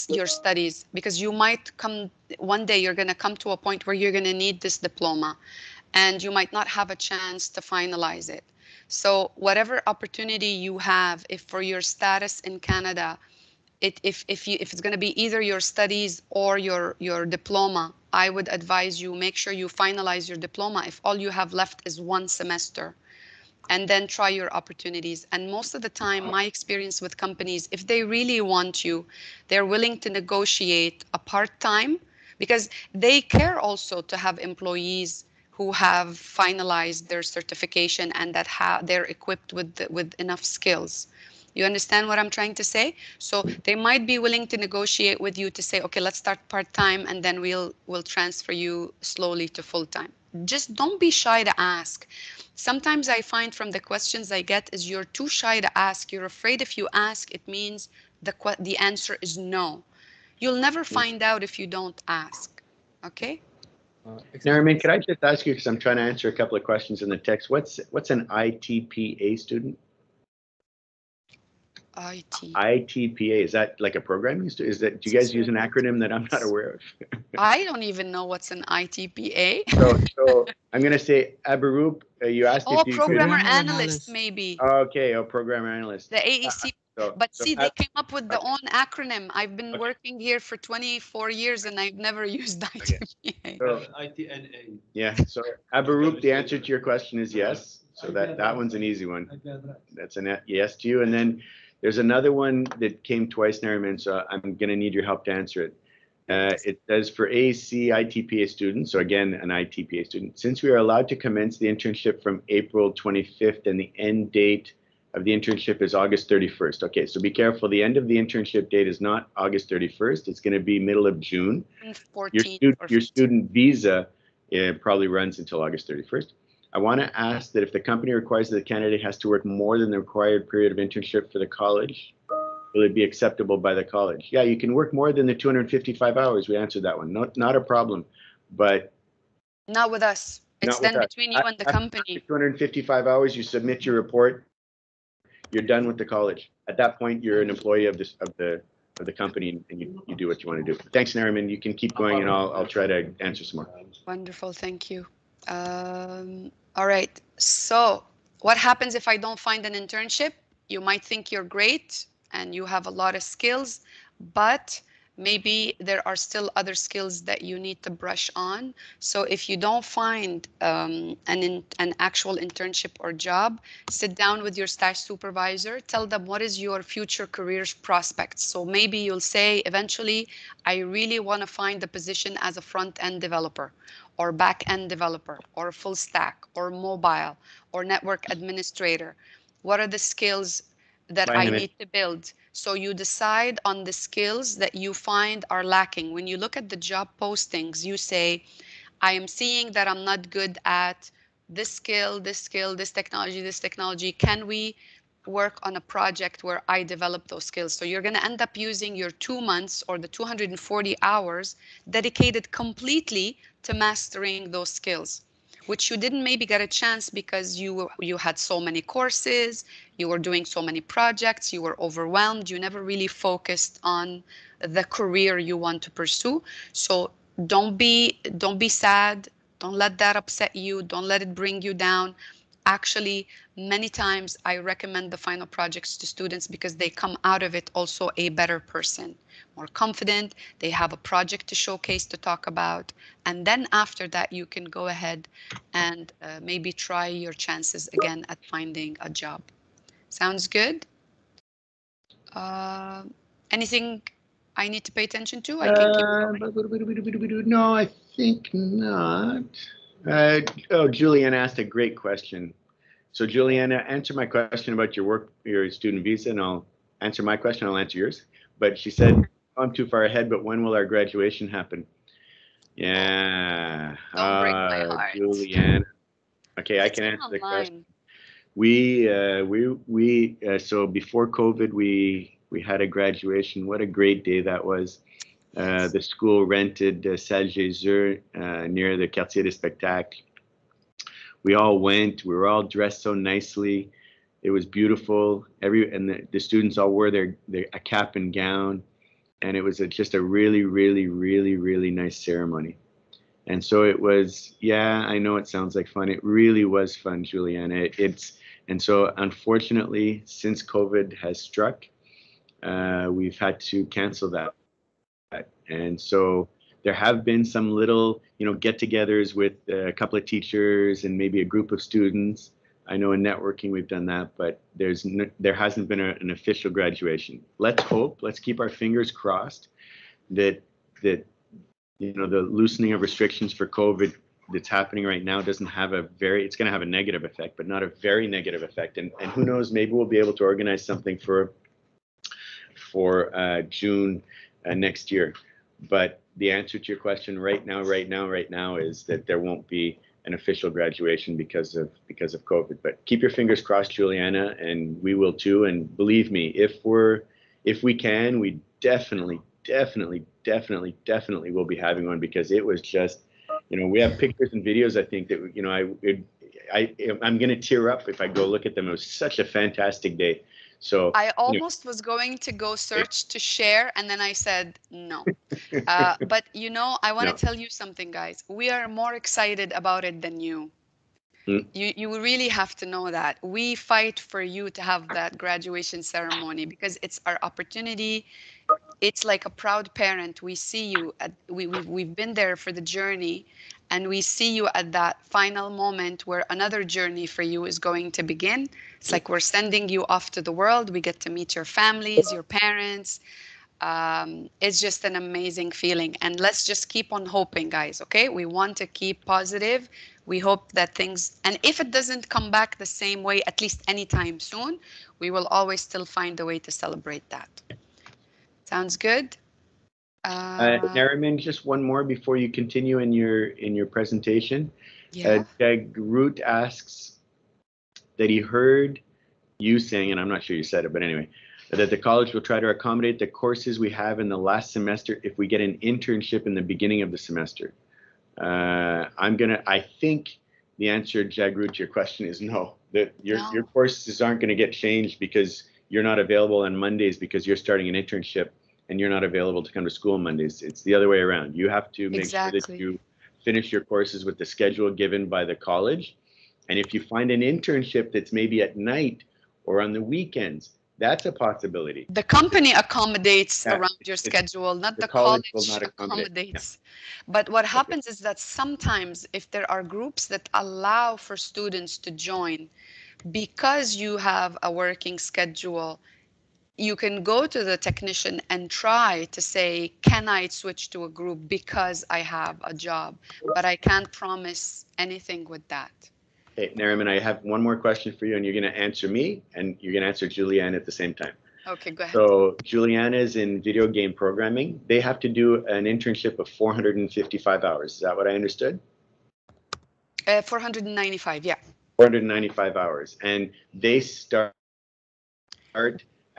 S1: your studies, because you might come one day, you're going to come to a point where you're going to need this diploma and you might not have a chance to finalize it. So whatever opportunity you have, if for your status in Canada, if it's going to be either your studies or your diploma, I would advise you make sure you finalize your diploma if all you have left is one semester, and then try your opportunities. And most of the time, my experience with companies, if they really want you, they're willing to negotiate a part-time, because they care also to have employees who have finalized their certification and that they're equipped with enough skills. You understand what I'm trying to say? So they might be willing to negotiate with you to say, okay, let's start part-time and then we'll transfer you slowly to full-time. Just don't be shy to ask. Sometimes I find from the questions I get is you're too shy to ask. You're afraid if you ask, it means the answer is no. You'll never find out if you don't ask. Okay?
S2: Nariman, could I just ask you, because I'm trying to answer a couple of questions in the text. What's an ITPA student? ITPA, is that like a programming student? Do you guys use an acronym that I'm not aware of?
S1: I don't even know what's an ITPA.
S2: So I'm going to say, Abaroop, you asked if you
S1: programmer analyst, maybe.
S2: Okay, programmer analyst.
S1: The AEC. But see, they came up with their own acronym. I've been working here for 24 years and I've never used ITPA.
S2: So, ITNA. Yeah, so Abaroop, the answer to your question is yes. So that one's an easy one. That's a yes to you. And then there's another one that came twice, Nariman, so I'm going to need your help to answer it. It says for AEC ITPA students, so again, an ITPA student, since we are allowed to commence the internship from April 25th and the end date of the internship is August 31st. Okay, so be careful. The end of the internship date is not August 31st. It's going to be middle of June. Your student visa probably runs until August 31st. I want to ask that if the company requires that the candidate has to work more than the required period of internship for the college, will it be acceptable by the college? Yeah, you can work more than the 255 hours. We answered that one. Not a problem, but
S1: not with us. It's then between you and the company.
S2: 255 hours, you submit your report, you're done with the college. At that point, you're an employee of the company, and you do what you want to do. Thanks, Nariman. You can keep going, and I'll try to answer some more.
S1: Wonderful, thank you. All right. So, what happens if I don't find an internship? You might think you're great and you have a lot of skills, but maybe there are still other skills that you need to brush on. So if you don't find an actual internship or job, sit down with your staff supervisor, tell them what is your future career prospects. So maybe you'll say eventually, I really want to find a position as a front-end developer or back-end developer or full stack or mobile or network administrator. What are the skills that I need to build? So you decide on the skills that you find are lacking. When you look at the job postings, you say, I am seeing that I'm not good at this skill, this technology, this technology. Can we work on a project where I develop those skills? So you're going to end up using your 2 months or the 240 hours dedicated completely to mastering those skills, which you didn't maybe get a chance because you had so many courses, you were doing so many projects, you were overwhelmed, you never really focused on the career you want to pursue. So don't be sad, don't let that upset you, don't let it bring you down. Actually, many times I recommend the final projects to students because they come out of it also a better person, more confident, they have a project to showcase, to talk about, and then after that you can go ahead and maybe try your chances again at finding a job. Sounds good? Anything I need to pay attention to? I can keep going.
S2: No, I think not. Juliana asked a great question. So Juliana, answer my question about your student visa, and I'll answer my question, I'll answer yours. But she said, I'm too far ahead, but when will our graduation happen? Yeah.
S1: Don't break my heart.
S2: Juliana. Okay, I can answer the question. So before COVID, we had a graduation. What a great day that was. The school rented Salle Jésus near the Quartier des Spectacles. We all went. We were all dressed so nicely. It was beautiful. The students all wore a cap and gown, and it was just a really, really, really, really nice ceremony. And so it was. Yeah, I know it sounds like fun. It really was fun, Juliana. And so unfortunately, since COVID has struck, we've had to cancel that. And so there have been some little, get-togethers with a couple of teachers and maybe a group of students. I know in networking we've done that, but there hasn't been an official graduation. Let's keep our fingers crossed that you know, the loosening of restrictions for COVID that's happening right now doesn't have it's going to have a negative effect, but not a very negative effect. And who knows, maybe we'll be able to organize something for June next year. But the answer to your question right now is that there won't be an official graduation because of COVID. But keep your fingers crossed, Juliana, and we will too. And believe me, if we can, we definitely will be having one, because it was just, you know, we have pictures and videos. I think that, you know, I'm going to tear up if I go look at them. It was such a fantastic day. So
S1: I almost was going to go search to share, and then I said no. But you know, I want to tell you something, guys. We are more excited about it than you. You really have to know that. We fight for you to have that graduation ceremony because it's our opportunity. It's like a proud parent. We see you we've been there for the journey, and we see you at that final moment where another journey for you is going to begin. It's like we're sending you off to the world. We get to meet your families, your parents. It's just an amazing feeling, and let's just keep on hoping, guys. Okay, we want to keep positive. We hope that things, and if it doesn't come back the same way, at least anytime soon, we will always still find a way to celebrate that. Sounds good.
S2: Nariman, just one more before you continue in your presentation.
S1: Yeah.
S2: Groot asks that he heard you saying, and I'm not sure you said it, but anyway, that the college will try to accommodate the courses we have in the last semester if we get an internship in the beginning of the semester. I think the answer, Jagroot, to your question is no. That your courses aren't going to get changed because you're not available on Mondays because you're starting an internship and you're not available to come to school on Mondays. It's the other way around. You have to make sure that you finish your courses with the schedule given by the college. And if you find an internship that's maybe at night or on the weekends, that's a possibility.
S1: The company accommodates around your schedule, not the college
S2: will not
S1: accommodates. But what happens is that sometimes if there are groups that allow for students to join, because you have a working schedule, you can go to the technician and try to say, can I switch to a group because I have a job? But I can't promise anything with that.
S2: Okay, Nariman, I have one more question for you, and you're going to answer me, and you're going to answer Julianne at the same time.
S1: Okay, go ahead.
S2: So Julianne is in video game programming. They have to do an internship of 455 hours. Is that what I understood?
S1: 495, yeah.
S2: 495 hours. And they start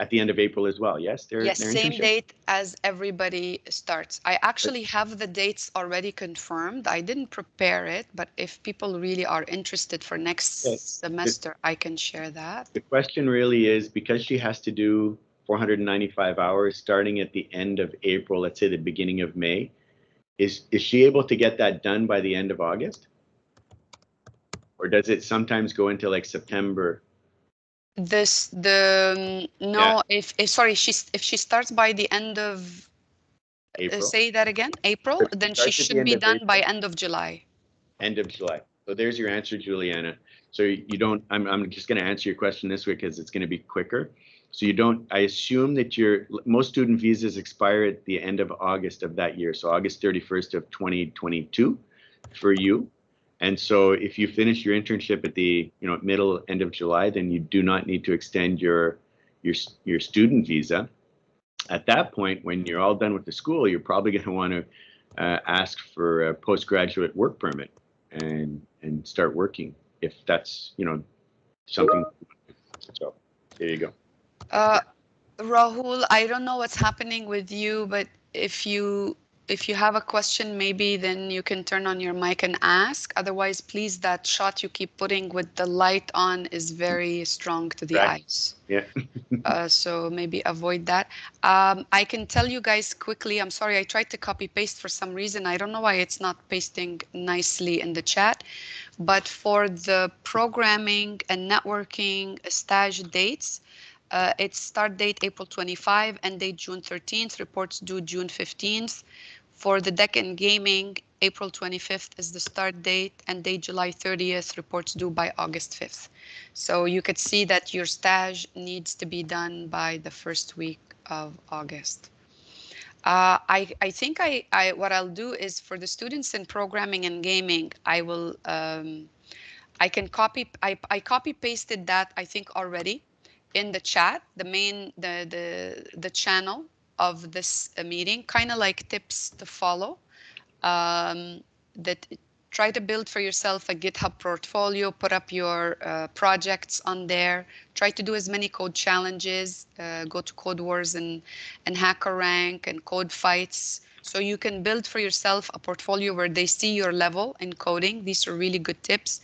S2: at the end of April as well, yes?
S1: Yes, same date as everybody starts. I actually have the dates already confirmed. I didn't prepare it, but if people really are interested for next semester, I can share that.
S2: The question really is, because she has to do 495 hours starting at the end of April, let's say the beginning of May, is she able to get that done by the end of August? Or does it sometimes go into like September?
S1: If she starts by the end of April. Say that again, April, then she should be done by end of July.
S2: End of July. So there's your answer, Juliana. So you don't, I'm just going to answer your question this way because it's going to be quicker. So you don't, I assume that most student visas expire at the end of August of that year. So August 31st of 2022 for you. And so if you finish your internship at the end of July, then you do not need to extend your student visa. At that point, when you're all done with the school, you're probably going to want to ask for a postgraduate work permit and start working if that's something. So there you go.
S1: Rahul, I don't know what's happening with you, but if you have a question, maybe then you can turn on your mic and ask. Otherwise, please, that shot you keep putting with the light on is very strong to the eyes.
S2: Yeah.
S1: So maybe avoid that. I can tell you guys quickly, I'm sorry, I tried to copy paste for some reason. I don't know why it's not pasting nicely in the chat. But for the programming and networking stage dates, it's start date April 25, end date June 13th, reports due June 15th. For the deck and gaming, April 25th is the start date, and date July 30th, reports due by August 5th. So you could see that your stage needs to be done by the first week of August. I think I what I'll do is for the students in programming and gaming, I will I can I copy pasted that I think already in the chat, the main the channel of this meeting, kind of like tips to follow. That try to build for yourself a GitHub portfolio, put up your projects on there, try to do as many code challenges, go to Code Wars and Hacker Rank and code fights. So you can build for yourself a portfolio where they see your level in coding. These are really good tips.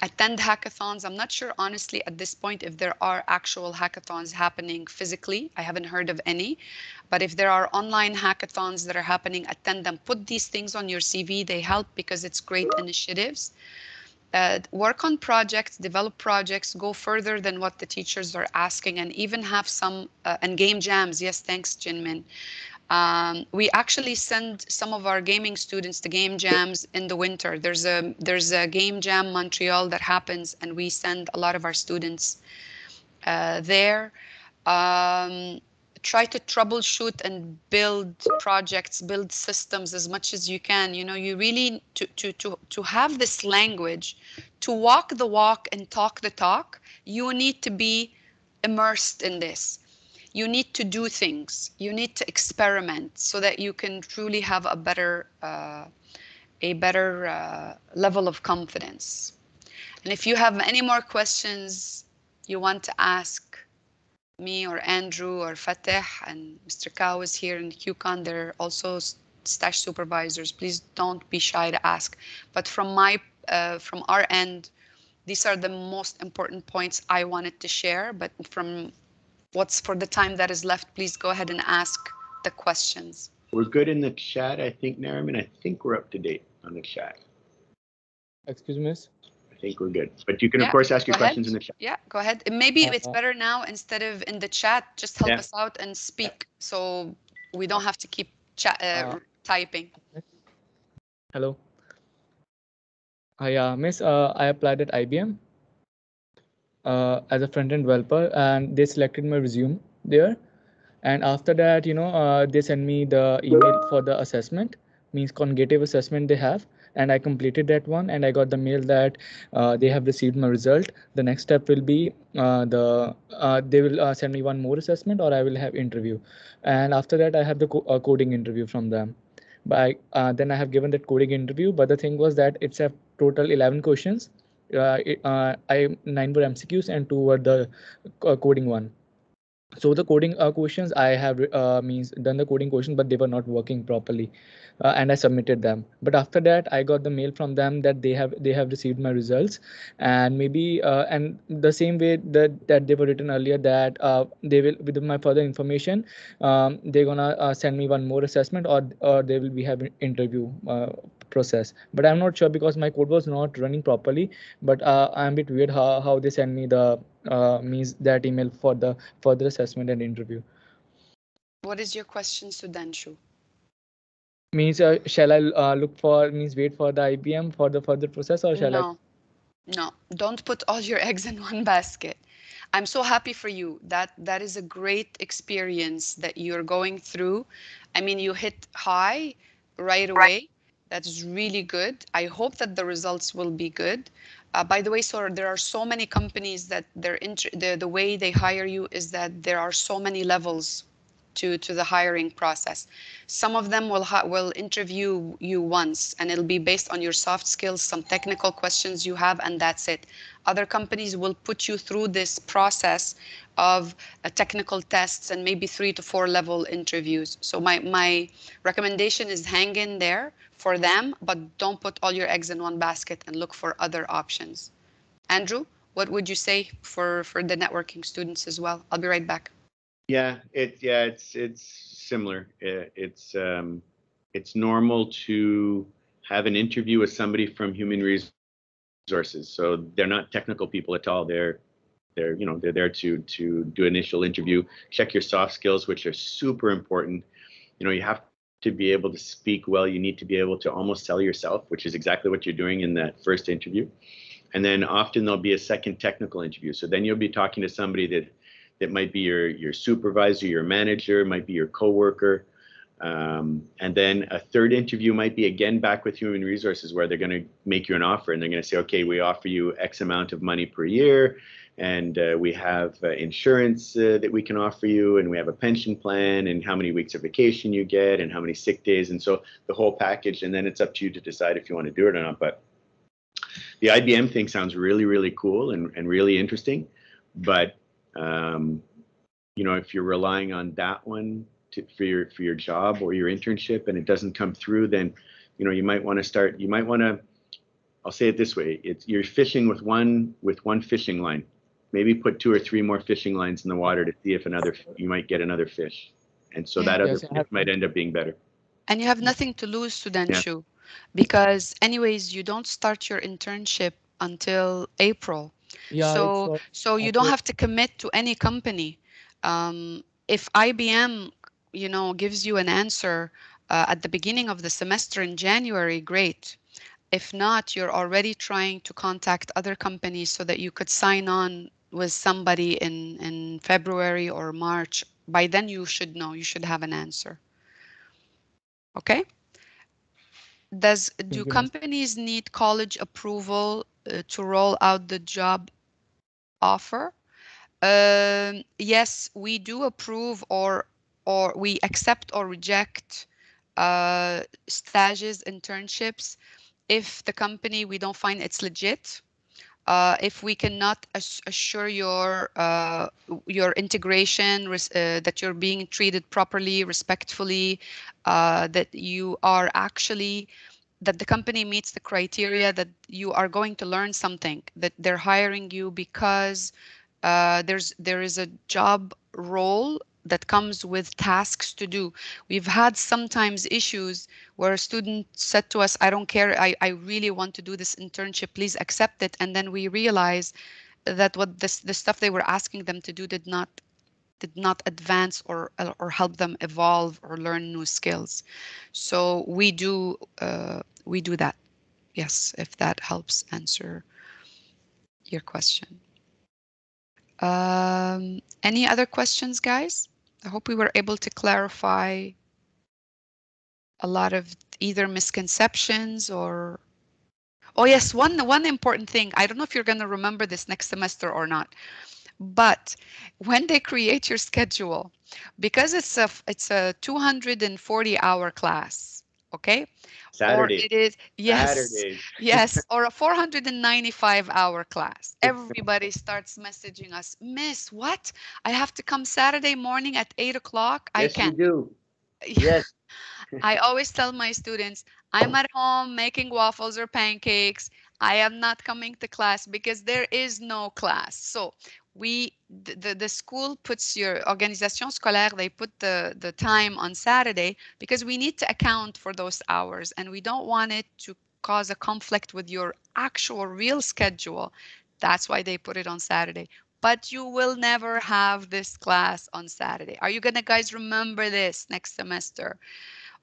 S1: Attend hackathons. I'm not sure, honestly, at this point, if there are actual hackathons happening physically. I haven't heard of any. But if there are online hackathons that are happening, attend them. Put these things on your CV. They help because it's great initiatives. Work on projects, develop projects, go further than what the teachers are asking, and even have some, and game jams. Yes, thanks, Jinmin. We actually send some of our gaming students to game jams in the winter. There's a game jam Montreal that happens, and we send a lot of our students there. Try to troubleshoot and build projects, build systems as much as you can. You know, you really to have this language, to walk the walk and talk the talk. You need to be immersed in this. You need to do things. You need to experiment so that you can truly have a better level of confidence. And if you have any more questions you want to ask me or Andrew or Fateh, and Mr. Kao is here, and QCon, they're also stash supervisors. Please don't be shy to ask. But from our end, these are the most important points I wanted to share. But from what's for the time that is left, please go ahead and ask the questions.
S2: We're good in the chat, I think, Nariman. I think we're up to date on the chat.
S5: Excuse me, miss.
S2: I think we're good. But you can, of course, ask your questions in the chat.
S1: Yeah, go ahead. Maybe it's better now, instead of in the chat, just help us out and speak so we don't have to keep typing.
S5: Hello. Yeah, miss, I applied at IBM as a front-end developer, and they selected my resume there. And after that, you know, they sent me the email for the assessment, means cognitive assessment they have, and I completed that one, and I got the mail that they have received my result. The next step will be they will send me one more assessment, or I will have interview, and after that I have the coding interview from them. But then I have given that coding interview, but the thing was that it's a total 11 questions. 9 were MCQs and 2 were the coding one. So the coding questions I have means done the coding question, but they were not working properly, and I submitted them. But after that, I got the mail from them that they have received my results, and maybe and the same way that they were written earlier, that they will, with my further information, they're gonna send me one more assessment, or they will be having interview process. But I'm not sure because my code was not running properly. But I'm a bit weird how they send me the means that email for the further assessment and interview.
S1: What is your question, Sudanshu?
S5: Means shall I look for, means wait for the IBM for the further process, or shall I?
S1: No, don't put all your eggs in one basket. I'm so happy for you. That is a great experience that you're going through. I mean, you hit high right away. That's really good. I hope that the results will be good. By the way, so there are so many companies that the way they hire you is that there are so many levels to the hiring process. Some of them will interview you once, and it'll be based on your soft skills, some technical questions you have, and that's it. Other companies will put you through this process of technical tests and maybe 3 to 4 level interviews. So my recommendation is hang in there for them, but don't put all your eggs in one basket and look for other options. Andrew, what would you say for the networking students as well? I'll be right back.
S2: Yeah, it's similar. It's normal to have an interview with somebody from human resources. So they're not technical people at all. They're there to do initial interview, check your soft skills, which are super important. You know, you have to be able to speak well. You need to be able to almost sell yourself, which is exactly what you're doing in that first interview. And then often there'll be a second technical interview. So then you'll be talking to somebody that might be your supervisor, your manager, might be your coworker. And then a third interview might be again back with human resources, where they're going to make you an offer, and they're going to say, okay, we offer you X amount of money per year, and we have insurance that we can offer you, and we have a pension plan, and how many weeks of vacation you get, and how many sick days, and so the whole package. And then it's up to you to decide if you want to do it or not. But the IBM thing sounds really, really cool and really interesting. But you know, if you're relying on that one for your job or your internship, and it doesn't come through, then you know, you might want to start. You might want to. I'll say it this way: you're fishing with one fishing line. Maybe put 2 or 3 more fishing lines in the water to see if you might get another fish, and so that other
S5: Yes,
S2: fish might end up being better.
S1: And you have nothing to lose, Sudanshu, because anyways, you don't start your internship until April.
S5: yeah, it's
S1: So you don't
S5: after.
S1: have to commit to any company. If IBM, you know, gives you an answer at the beginning of the semester in January, great. If not, you're already trying to contact other companies so that you could sign on with somebody in February or March. By then, you should know, you should have an answer. Okay? Do
S5: Thank you, Miss.
S1: companies need college approval to roll out the job offer? Yes, we do approve or we accept or reject stages, internships if the company we don't find it's legit. If we cannot assure your integration, that you're being treated properly, respectfully, that you are actually that the company meets the criteria, that you are going to learn something, that they're hiring you because there is a job role that comes with tasks to do. We've had sometimes issues where a student said to us, I don't care, I really want to do this internship, please accept it. And then we realize that what the stuff they were asking them to do did not advance or help them evolve or learn new skills. So we do that. Yes, if that helps answer your question. Any other questions, guys? I hope we were able to clarify a lot of either misconceptions or. Oh yes, one important thing. I don't know if you're going to remember this next semester or not, but when they create your schedule, because it's a 240-hour class, okay? Or
S2: Saturdays.
S1: it is, yes,
S2: Saturdays.
S1: yes, or a 495-hour class. Everybody starts messaging us, Miss, what? I have to come Saturday morning at 8 o'clock? I
S2: Yes, you
S1: can't.
S2: do. Yes.
S1: I always tell my students, I'm at home making waffles or pancakes. I am not coming to class because there is no class. So the school puts your organisation scolaire, they put the time on Saturday because we need to account for those hours and we don't want it to cause a conflict with your actual real schedule. That's why they put it on Saturday. But you will never have this class on Saturday. Are you gonna guys remember this next semester?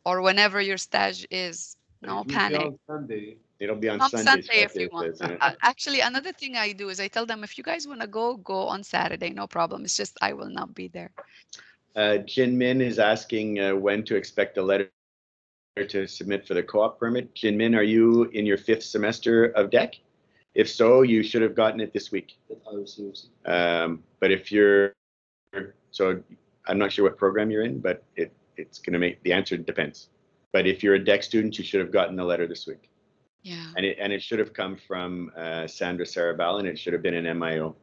S1: Or whenever your stage is. No panic.
S2: On Sunday. It'll be on
S1: On
S2: Sundays.
S1: Sunday if you want. Actually, another thing I do is I tell them, if you guys want to go on Saturday, no problem. It's just I will not be there.
S2: Jin Min is asking when to expect a letter to submit for the co-op permit. Jin Min, are you in your 5th semester of DEC? If so, you should have gotten it this week. But if you're, so I'm not sure what program you're in, but it's going to make, the answer depends. But if you're a DEC student, you should have gotten the letter this week.
S1: Yeah.
S2: And it should have come from Sandra Saraval, and it should have been an MIO.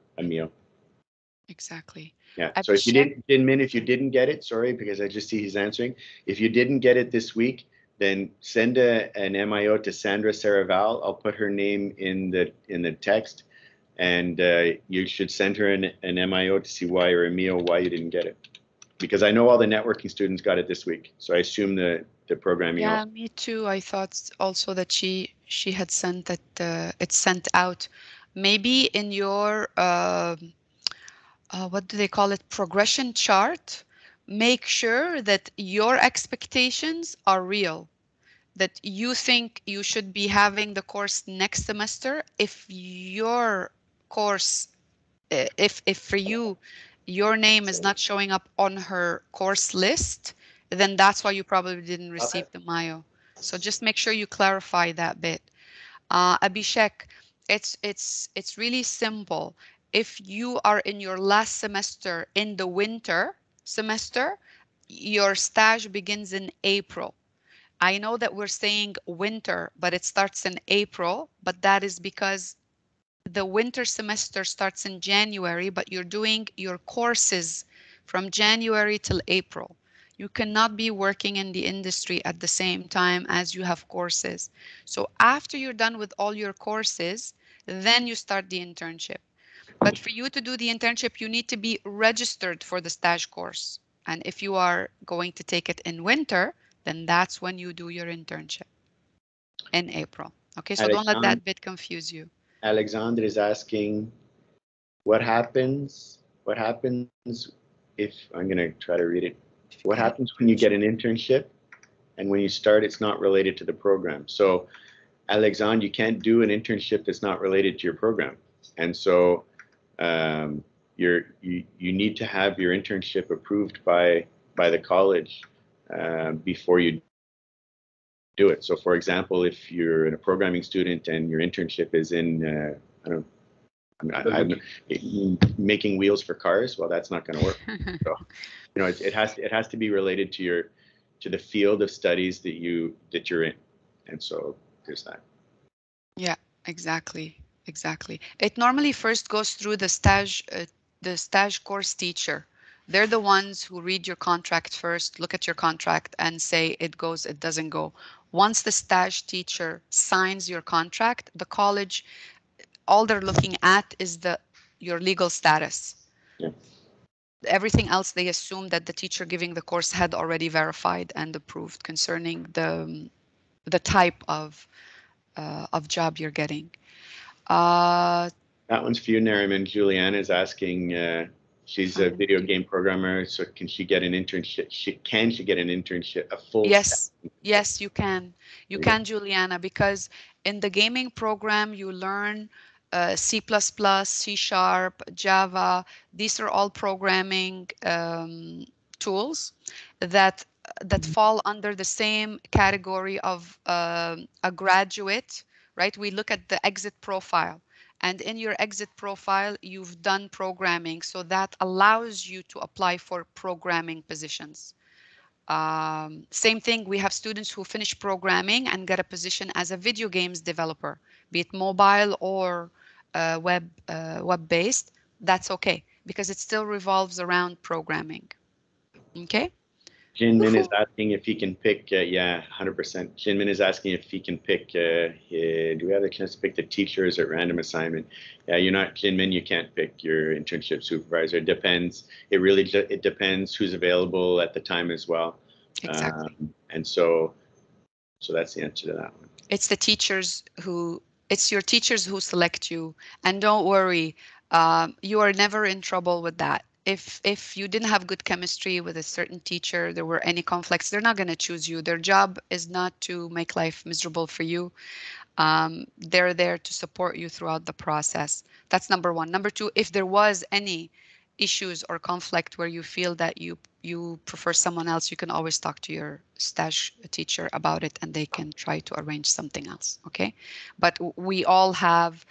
S1: Exactly.
S2: Yeah. So if you didn't, Jinmin, if you didn't get it, sorry, because I just see he's answering. If you didn't get it this week, then send an MIO to Sandra Saraval. I'll put her name in the text, and you should send her an MIO to see why, or a MIO, why you didn't get it. Because I know all the networking students got it this week, so I assume the programming.
S1: Yeah, me too. I thought also that she had sent that it's sent out. Maybe in your what do they call it, progression chart, make sure that your expectations are real, that you think you should be having the course next semester. If your course, if for you, your name is not showing up on her course list, then that's why you probably didn't receive the Mayo. So just make sure you clarify that bit. Abhishek, it's really simple. If you are in your last semester in the winter semester, your stage begins in April. I know that we're saying winter, but it starts in April, but that is because the winter semester starts in January, but you're doing your courses from January till April. You cannot be working in the industry at the same time as you have courses. So after you're done with all your courses, then you start the internship. But for you to do the internship, you need to be registered for the stage course. And if you are going to take it in winter, then that's when you do your internship in April. Okay, so don't let that bit confuse you.
S2: Alexandre is asking, what happens if, I'm going to try to read it. What happens when you get an internship and when you start, it's not related to the program? So Alexandre, you can't do an internship that's not related to your program. And so you need to have your internship approved by the college before you do it. So for example, if you're a programming student and your internship is in, I'm making wheels for cars, well, that's not going to work. So, it has to be related to the field of studies that you're in. And so there's that.
S1: Yeah, exactly. It normally first goes through the stage course teacher. They're the ones who read your contract first, look at your contract and say it goes, it doesn't go. Once the stage teacher signs your contract, the college, all they're looking at is your legal status.
S2: Yeah.
S1: Everything else, they assume that the teacher giving the course had already verified and approved concerning the type of job you're getting.
S2: That one's for you, Nariman. Juliana is asking, she's a video game programmer, so can she get an internship? Can she get an internship, a full?
S1: Yes, you can. You can, Juliana, because in the gaming program, you learn C++, C#, Java. These are all programming tools that fall under the same category of a graduate, right? We look at the exit profile. And in your exit profile, you've done programming. So that allows you to apply for programming positions. Same thing, we have students who finish programming and get a position as a video games developer, be it mobile or web-based. That's okay, because it still revolves around programming. Okay?
S2: Jinmin is asking if he can pick, 100%. Jinmin is asking if he can pick, do we have a chance to pick the teachers at random assignment? Yeah, Jinmin, you can't pick your internship supervisor. It depends. It depends who's available at the time as well.
S1: Exactly.
S2: And so that's the answer to that one.
S1: It's your teachers who select you. And don't worry, you are never in trouble with that. If you didn't have good chemistry with a certain teacher, there were any conflicts, they're not going to choose you. Their job is not to make life miserable for you. They're there to support you throughout the process. That's number one. Number two, if there was any issues or conflict where you feel that you prefer someone else, you can always talk to your stage teacher about it and they can try to arrange something else. Okay. But we all have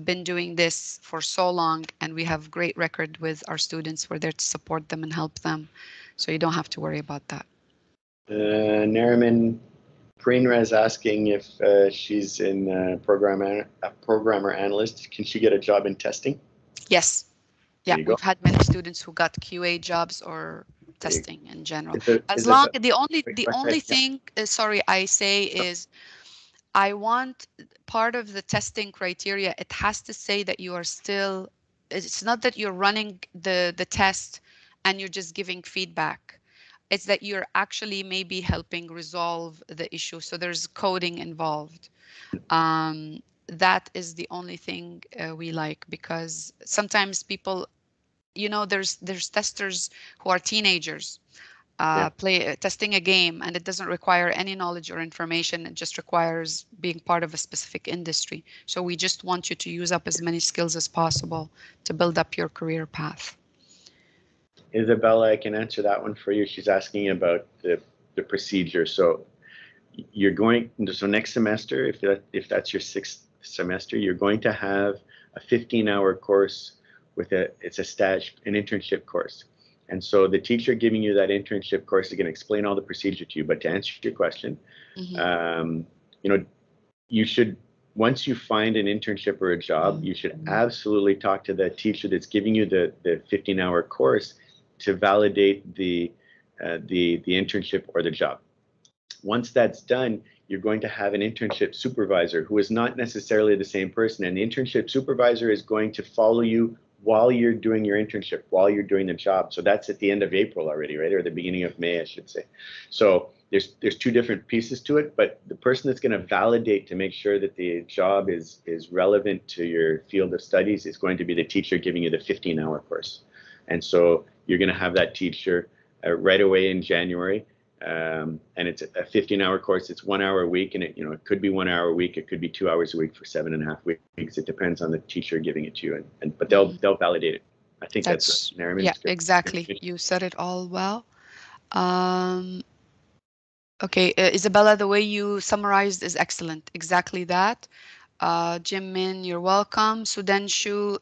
S1: been doing this for so long and we have great record with our students. We're there to support them and help them. So you don't have to worry about that.
S2: Nariman Preenra is asking if she's in programmer analyst. Can she get a job in testing?
S1: Yes. Yeah, we've had many students who got QA jobs or testing in general. The only thing, sorry, I say is I want part of the testing criteria, it has to say that you are still, it's not that you're running the test and you're just giving feedback. It's that you're actually maybe helping resolve the issue. So there's coding involved. That is the only thing we like, because sometimes people, there's testers who are teenagers. Testing a game, and it doesn't require any knowledge or information. It just requires being part of a specific industry. So we just want you to use up as many skills as possible to build up your career path.
S2: Isabella, I can answer that one for you. She's asking about the procedure. So you're going, so next semester, if that's your 6th semester, you're going to have a 15-hour course with it's a stage, an internship course. And so the teacher giving you that internship course is going to explain all the procedure to you. But to answer your question, you know, you should, once you find an internship or a job, you should absolutely talk to the teacher that's giving you the 15-hour course to validate the internship or the job. Once that's done, you're going to have an internship supervisor who is not necessarily the same person. And the internship supervisor is going to follow you while you're doing your internship, while you're doing the job. So that's at the end of April already, right? Or the beginning of May, I should say. So there's 2 different pieces to it, but the person that's going to validate to make sure that the job is relevant to your field of studies is going to be the teacher giving you the 15-hour course. And so you're going to have that teacher right away in January. And it's a 15-hour course. It's 1 hour a week, and it could be 1 hour a week. It could be 2 hours a week for 7.5 weeks. It depends on the teacher giving it to you, but they'll validate it. I think that's Nariman.
S1: Yeah, exactly. You said it all well. Okay, Isabella, the way you summarized is excellent. Exactly that. Jim Min, you're welcome. Sudanshu,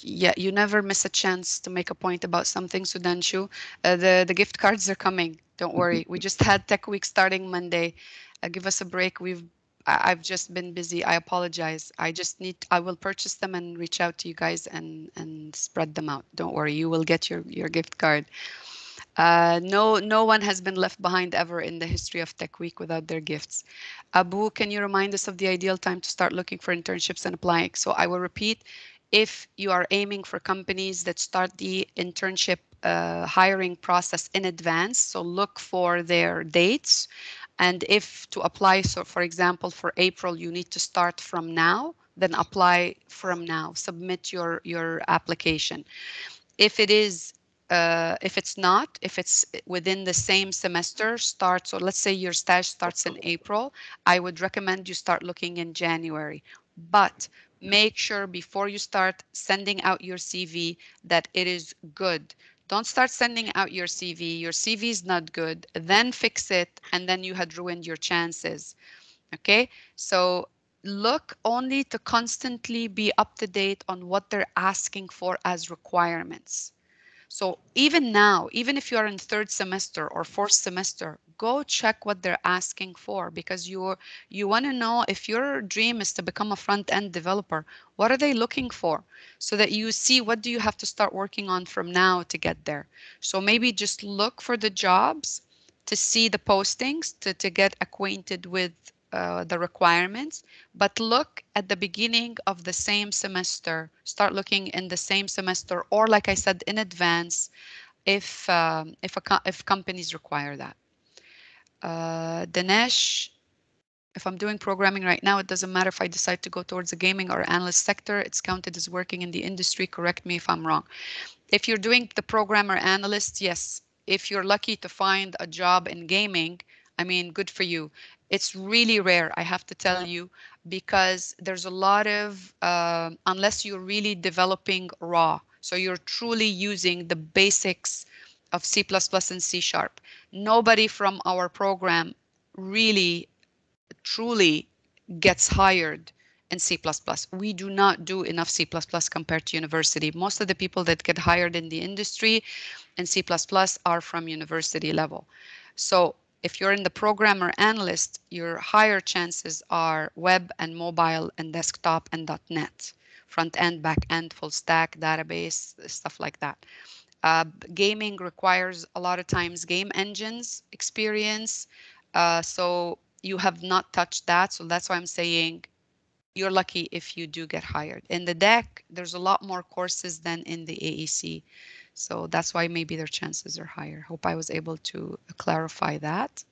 S1: yeah, you never miss a chance to make a point about something, Sudanshu. The gift cards are coming. Don't worry. We just had Tech Week starting Monday. Give us a break. I've just been busy. I apologize. I will purchase them and reach out to you guys and spread them out. Don't worry. You will get your gift card. No one has been left behind ever in the history of Tech Week without their gifts. Abu, can you remind us of the ideal time to start looking for internships and applying? So I will repeat, if you are aiming for companies that start the internship hiring process in advance, so look for their dates. And if to apply, so for example, for April, you need to start from now, then apply from now, submit your application. If it's within the same semester starts, or let's say your stage starts in April, I would recommend you start looking in January. But make sure before you start sending out your CV that it is good. Don't start sending out your CV. Your CV is not good. Then fix it, and then you had ruined your chances. Okay, so look only to constantly be up to date on what they're asking for as requirements. So even now, even if you are in 3rd semester or 4th semester, go check what they're asking for, because you want to know if your dream is to become a front-end developer, what are they looking for? So that you see what do you have to start working on from now to get there. So maybe just look for the jobs to see the postings, to get acquainted with the requirements, but look at the beginning of the same semester. Start looking in the same semester, or like I said, in advance, if companies require that. Dinesh, if I'm doing programming right now, it doesn't matter if I decide to go towards the gaming or analyst sector. It's counted as working in the industry. Correct me if I'm wrong. If you're doing the programmer analyst, yes. If you're lucky to find a job in gaming, I mean, good for you. It's really rare, I have to tell you, because there's a lot of, unless you're really developing raw, so you're truly using the basics of C++ and C#. Nobody from our program really, truly gets hired in C++. We do not do enough C++ compared to university. Most of the people that get hired in the industry in C++ are from university level. So if you're in the programmer analyst, your higher chances are web and mobile and desktop and .NET, front end, back end, full stack, database, stuff like that. Gaming requires a lot of times game engines experience. So you have not touched that. So that's why I'm saying you're lucky if you do get hired. In the DEC, there's a lot more courses than in the AEC. So that's why maybe their chances are higher. Hope I was able to clarify that.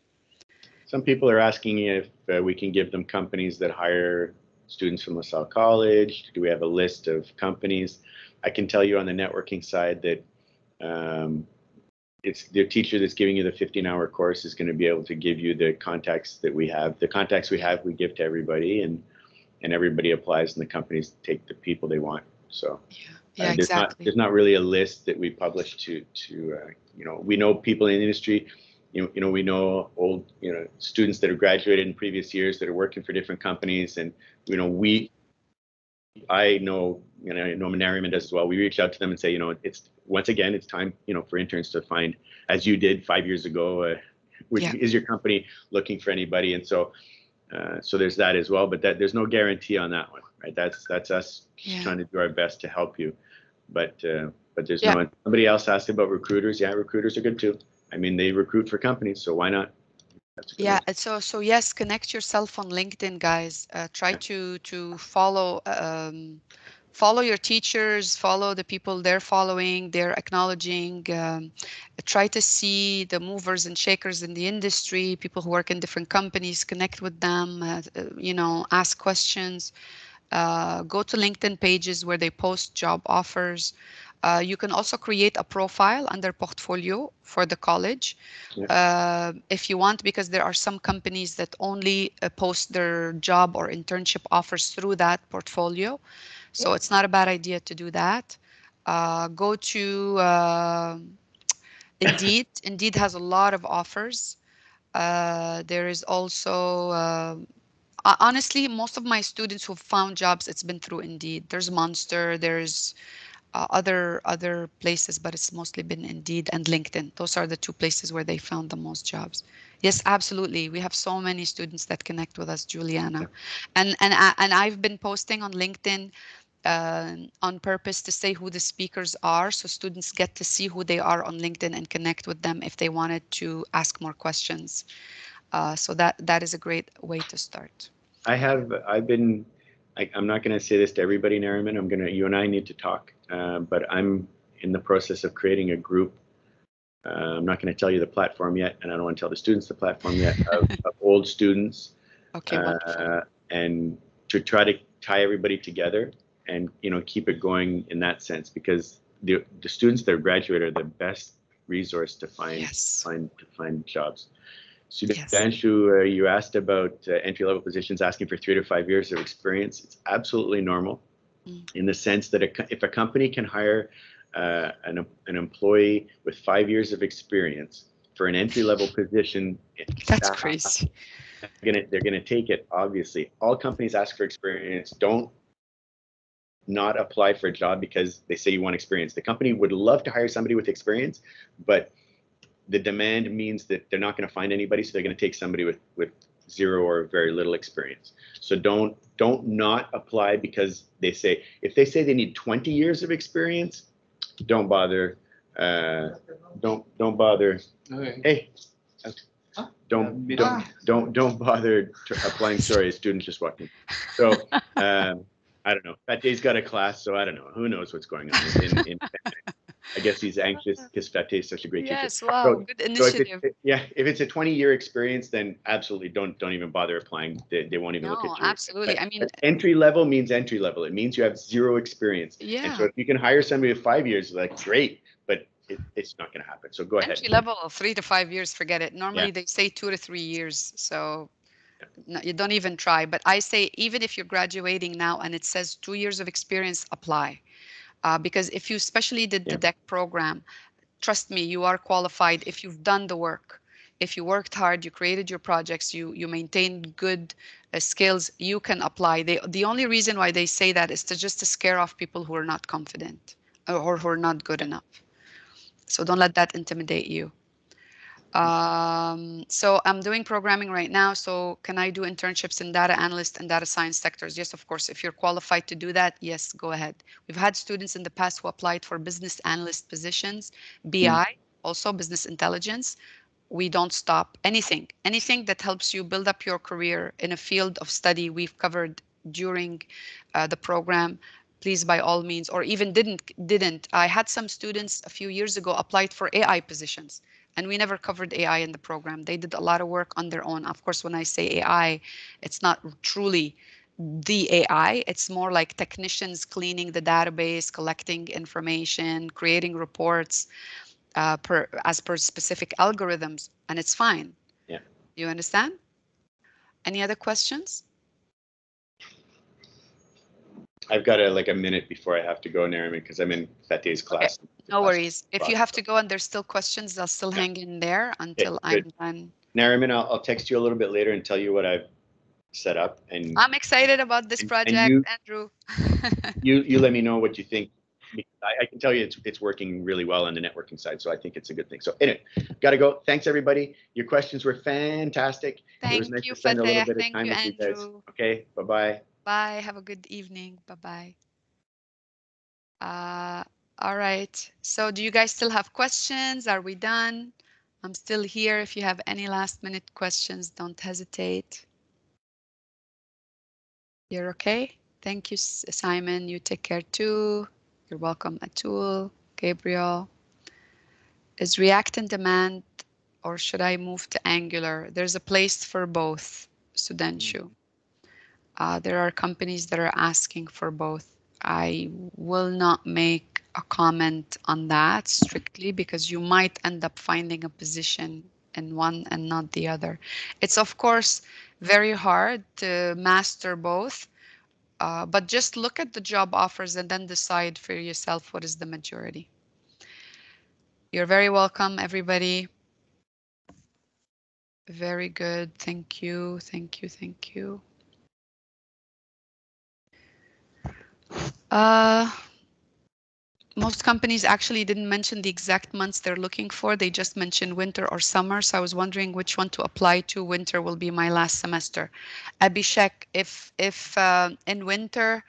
S2: Some people are asking if we can give them companies that hire students from Lasalle College. Do we have a list of companies? I can tell you on the networking side that it's the teacher that's giving you the 15-hour course is going to be able to give you the contacts that we have. The contacts we have, we give to everybody, and everybody applies, and the companies take the people they want. So
S1: Yeah, exactly.
S2: There's not really a list that we publish to we know people in the industry. We know old students that have graduated in previous years that are working for different companies, and I know Nariman does as well. We reach out to them and say, it's time, for interns to find, as you did 5 years ago, is your company looking for anybody? And so there's that as well, but there's no guarantee on that one, right? That's us trying to do our best to help you, but there's no. Somebody else asked about recruiters. Yeah, recruiters are good too. I mean, they recruit for companies, so why not?
S1: Yeah, so yes, connect yourself on LinkedIn, guys. Try to follow your teachers, follow the people they're following, they're acknowledging. Try to see the movers and shakers in the industry, people who work in different companies, connect with them, ask questions. Go to LinkedIn pages where they post job offers. You can also create a profile under portfolio for the college if you want, because there are some companies that only post their job or internship offers through that portfolio. So it's not a bad idea to do that. Go to Indeed. Indeed has a lot of offers. There is also honestly, most of my students who've found jobs, it's been through Indeed. There's Monster, there's other places, but it's mostly been Indeed and LinkedIn. Those are the two places where they found the most jobs. Yes, absolutely. We have so many students that connect with us, Juliana, and I've been posting on LinkedIn on purpose to say who the speakers are, so students get to see who they are on LinkedIn and connect with them if they wanted to ask more questions. So that is a great way to start.
S2: I'm not going to say this to everybody, Nariman. You and I need to talk, but I'm in the process of creating a group. I'm not going to tell you the platform yet, and I don't want to tell the students the platform yet, of old students.
S1: Okay, wonderful.
S2: And to try to tie everybody together and keep it going in that sense, because the students that graduate are the best resource to find jobs. Sudhanshu, you asked about entry-level positions asking for 3 to 5 years of experience. It's absolutely normal in the sense that if a company can hire an employee with 5 years of experience for an entry-level position,
S1: that's crazy.
S2: They're gonna take it. Obviously, all companies ask for experience. Don't not apply for a job because they say you want experience. The company would love to hire somebody with experience, but the demand means that they're not going to find anybody, so they're going to take somebody with zero or very little experience. So don't not apply because if they say they need 20 years of experience, don't bother. Don't bother. Okay. Hey. Don't bother applying. Sorry, a student just walked in. So I don't know. Fateh's got a class, so I don't know. Who knows what's going on in I guess he's anxious because Fateh is such a great teacher.
S1: Yes, wow, good initiative.
S2: If it's a 20-year experience, then absolutely don't even bother applying. They won't even look at you.
S1: Absolutely.
S2: But,
S1: I mean,
S2: entry level means entry level. It means you have zero experience.
S1: Yeah.
S2: And so if you can hire somebody with 5 years, like great, but it's not going to happen. So go ahead.
S1: Entry level, 3 to 5 years, forget it. Normally they say 2 to 3 years. So no, you don't even try. But I say, even if you're graduating now and it says 2 years of experience, apply. Because if you especially did the DEC program, trust me, you are qualified if you've done the work. If you worked hard, you created your projects, you maintained good skills, you can apply. The only reason why they say that is just to scare off people who are not confident or who are not good enough. So don't let that intimidate you. So I'm doing programming right now. So can I do internships in data analyst and data science sectors? Yes, of course. If you're qualified to do that, yes, go ahead. We've had students in the past who applied for business analyst positions, BI, also business intelligence. We don't stop anything that helps you build up your career in a field of study we've covered during the program. Please, by all means, or even didn't. I had some students a few years ago applied for AI positions, and we never covered AI in the program. They did a lot of work on their own. Of course, when I say AI, it's not truly the AI. It's more like technicians cleaning the database, collecting information, creating reports as per specific algorithms, and it's fine.
S2: Yeah.
S1: You understand? Any other questions?
S2: I've got like a minute before I have to go, Nariman, because I'm in Fate's class.
S1: Okay. No worries. If you have to go and there's still questions, I'll still hang in there until I'm done.
S2: Nariman, I'll text you a little bit later and tell you what I've set up. And
S1: I'm excited about this project, Andrew.
S2: you let me know what you think. I can tell you it's working really well on the networking side, so I think it's a good thing. So anyway, gotta go. Thanks everybody. Your questions were fantastic. It was nice to spend a little bit of time with you guys. Okay, bye-bye.
S1: Bye. Have a good evening. Bye-bye. All right. So do you guys still have questions? Are we done? I'm still here. If you have any last minute questions, don't hesitate. You're okay? Thank you, Simon. You take care too. You're welcome, Atul, Gabriel. Is React in demand or should I move to Angular? There's a place for both, Sudanshu. There are companies that are asking for both. I will not make a comment on that strictly because you might end up finding a position in one and not the other. It's of course very hard to master both, but just look at the job offers and then decide for yourself what is the majority. You're very welcome, everybody. Very good. Thank you. Thank you. Thank you. Most companies actually didn't mention the exact months they're looking for. They just mentioned winter or summer. So I was wondering which one to apply to. Winter will be my last semester. Abhishek, if in winter,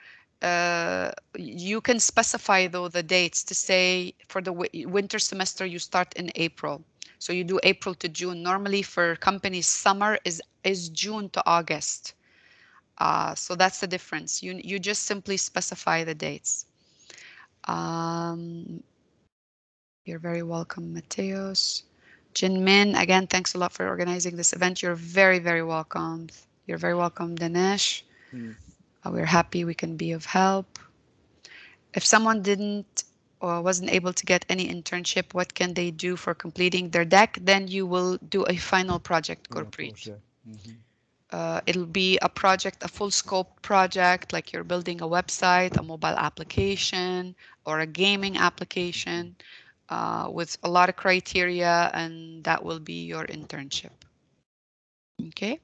S1: you can specify though the dates to say for the winter semester you start in April. So you do April to June. Normally for companies, summer is June to August. So that's the difference. You just simply specify the dates. You're very welcome, Mateos. Jinmin, again, thanks a lot for organizing this event. You're very, very welcome. You're very welcome, Dinesh. We're happy we can be of help. If someone didn't or wasn't able to get any internship, what can they do for completing their deck? Then you will do a final project, Gurpreet. It'll be a project, a full scope project, like you're building a website, a mobile application, or a gaming application with a lot of criteria, and that will be your internship. Okay.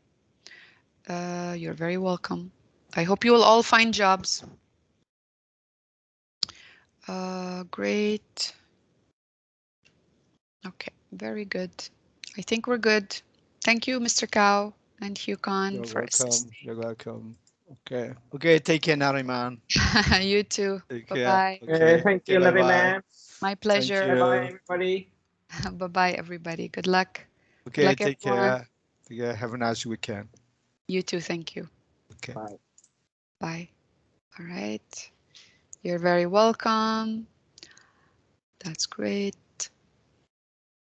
S1: You're very welcome. I hope you will all find jobs. Great. Okay, very good. I think we're good. Thank you, Mr. Cow and Hucon for assisting.
S6: You're welcome. Okay. Okay, take care, Nariman.
S1: You too.
S6: Bye-bye.
S7: Okay, thank you, Nariman.
S1: My pleasure.
S7: Bye-bye, everybody.
S1: Bye-bye, everybody. Good luck.
S6: Okay,
S1: Good luck,
S6: take
S1: everyone.
S6: care. Yeah, have a nice weekend.
S1: You too, thank you.
S6: Okay.
S7: Bye.
S1: Bye. All right. You're very welcome. That's great.